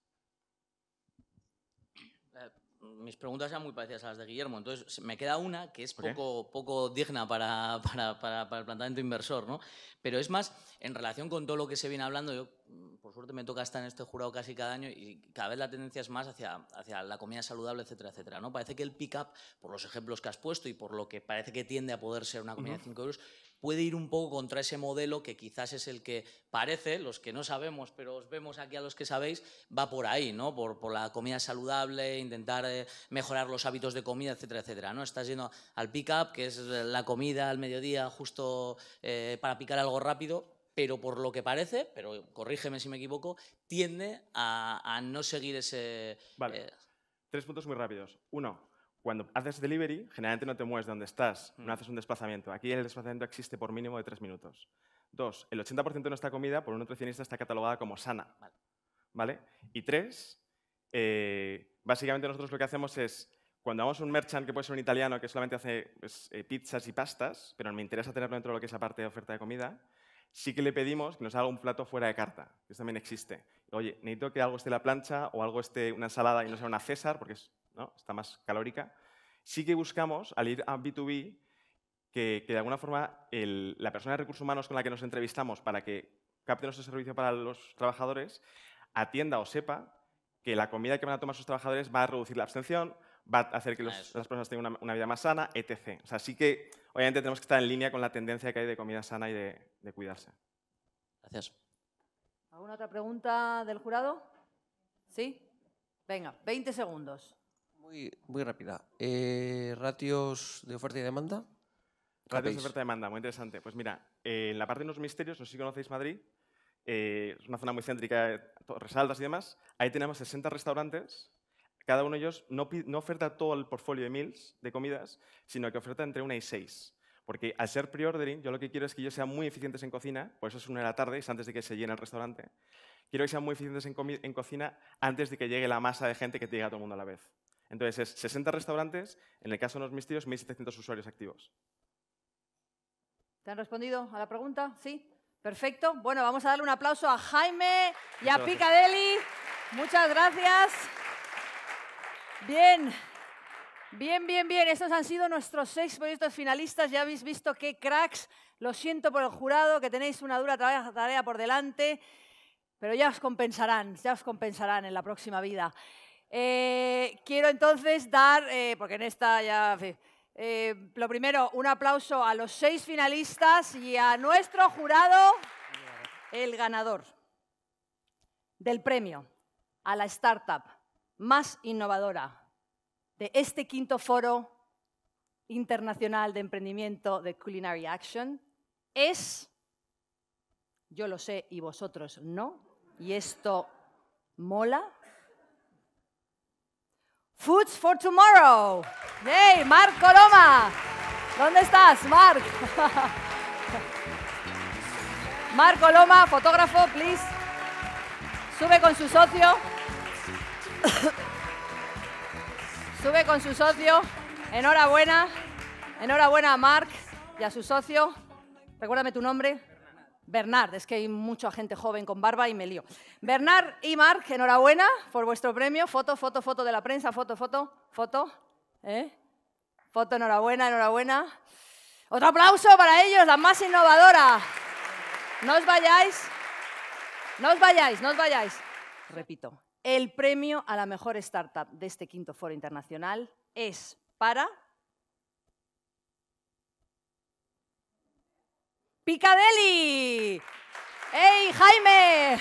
Speaker 7: Mis preguntas eran muy parecidas a las de Guillermo, entonces me queda una que es poco digna para el planteamiento inversor, ¿no? Pero es más, en relación con todo lo que se viene hablando, yo por suerte me toca estar en este jurado casi cada año y cada vez la tendencia es más hacia la comida saludable, etcétera, etcétera, ¿no? Parece que el pick-up, por los ejemplos que has puesto y por lo que parece que tiende a poder ser una comida de 5 euros, puede ir un poco contra ese modelo que quizás es el que parece, los que no sabemos, pero os vemos aquí a los que sabéis, va por ahí, ¿no? Por la comida saludable, intentar mejorar los hábitos de comida, etcétera, etcétera, ¿no? Estás yendo al pick-up, que es la comida al mediodía justo para picar algo rápido, pero por lo que parece, pero corrígeme si me equivoco, tiende a no seguir ese...
Speaker 14: Vale. 3 puntos muy rápidos. 1. Cuando haces delivery, generalmente no te mueves de donde estás, no haces un desplazamiento. Aquí el desplazamiento existe por mínimo de 3 minutos. 2. El 80% de nuestra comida, por un nutricionista, está catalogada como sana. ¿Vale? Y 3, básicamente nosotros lo que hacemos es, cuando vamos a un merchant que puede ser un italiano que solamente hace pizzas y pastas, pero me interesa tenerlo dentro de lo que es la parte de oferta de comida, sí que le pedimos que nos haga un plato fuera de carta, que eso también existe. Oye, necesito que algo esté en la plancha o algo esté una ensalada y no sea una César, porque está más calórica. Sí que buscamos, al ir a B2B, que de alguna forma la persona de recursos humanos con la que nos entrevistamos para que capte nuestro servicio para los trabajadores atienda o sepa que la comida que van a tomar sus trabajadores va a reducir la abstención, va a hacer que las personas tengan una vida más sana, etc. O sea, sí que obviamente tenemos que estar en línea con la tendencia que hay de comida sana y de cuidarse.
Speaker 7: Gracias.
Speaker 1: ¿Alguna otra pregunta del jurado? ¿Sí? Venga, 20 segundos.
Speaker 5: Muy rápida. ¿Ratios de oferta y demanda?
Speaker 14: Ratios de oferta-demanda, muy interesante. Pues mira, en la parte de los misterios, no sé si conocéis Madrid, es una zona muy céntrica, Torres Altas y demás. Ahí tenemos 60 restaurantes. Cada uno de ellos no oferta todo el portfolio de meals, de comidas, sino que oferta entre 1 y 6. Porque al ser pre-ordering, yo lo que quiero es que ellos sean muy eficientes en cocina, por eso es 1 de la tarde, es antes de que se llene el restaurante. Quiero que sean muy eficientes en cocina antes de que llegue la masa de gente que te llegue a todo el mundo a la vez. Entonces, es 60 restaurantes, en el caso de los misterios, 1.700 usuarios activos.
Speaker 1: ¿Te han respondido a la pregunta? ¿Sí? Perfecto. Bueno, vamos a darle un aplauso a Jaime y a Picadeli. Muchas gracias. Bien. Bien, bien, bien. Estos han sido nuestros 6 proyectos finalistas. Ya habéis visto qué cracks. Lo siento por el jurado, que tenéis una dura tarea por delante, pero ya os compensarán en la próxima vida. Quiero entonces dar, porque en esta ya... lo primero, un aplauso a los 6 finalistas y a nuestro jurado, el ganador del premio a la startup más innovadora de este 5º Foro Internacional de Emprendimiento de Culinary Action es, yo lo sé y vosotros no, y esto mola, Foods for Tomorrow. ¡Hey, Marc Coloma! ¿Dónde estás, Marc? Marc Coloma, fotógrafo, please. Sube con su socio. Sube con su socio. Enhorabuena. Enhorabuena a Marc y a su socio. Recuérdame tu nombre. Bernard, es que hay mucha gente joven con barba y me lío. Bernard y Marc, enhorabuena por vuestro premio. Foto, foto, foto de la prensa, foto, foto, foto. Foto, enhorabuena, enhorabuena. Otro aplauso para ellos, la más innovadora. No os vayáis, no os vayáis, no os vayáis. Repito, el premio a la mejor startup de este 5º Foro Internacional es para... ¡Picadeli! ¡Hey, Jaime!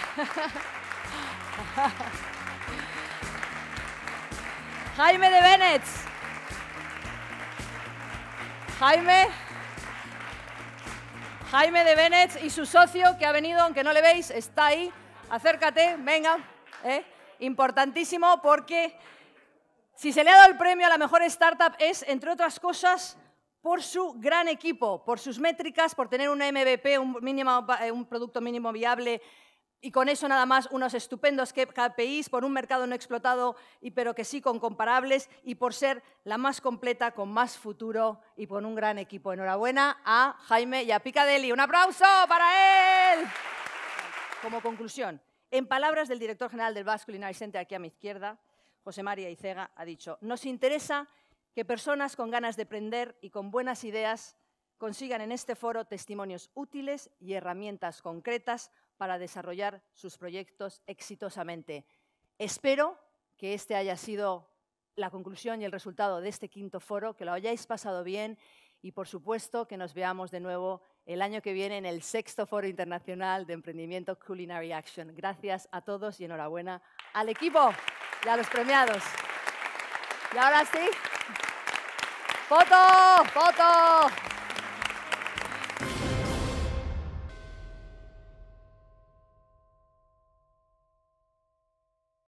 Speaker 1: Jaime de Bennett. Jaime de Bennett y su socio que ha venido, aunque no le veis, está ahí. Acércate, venga. Importantísimo porque si se le ha dado el premio a la mejor startup es, entre otras cosas, por su gran equipo, por sus métricas, por tener un MVP, un producto mínimo viable, y con eso nada más unos estupendos KPIs, por un mercado no explotado, pero que sí con comparables, y por ser la más completa, con más futuro y con un gran equipo. Enhorabuena a Jaime y a Picadeli. ¡Un aplauso para él! Como conclusión, en palabras del director general del Basque Culinary Center, aquí a mi izquierda, José María Icega, ha dicho: nos interesa que personas con ganas de aprender y con buenas ideas consigan en este foro testimonios útiles y herramientas concretas para desarrollar sus proyectos exitosamente. Espero que este haya sido la conclusión y el resultado de este 5º foro, que lo hayáis pasado bien y, por supuesto, que nos veamos de nuevo el año que viene en el 6º Foro Internacional de Emprendimiento Culinary Action. Gracias a todos y enhorabuena al equipo y a los premiados. Y ahora sí, foto, foto.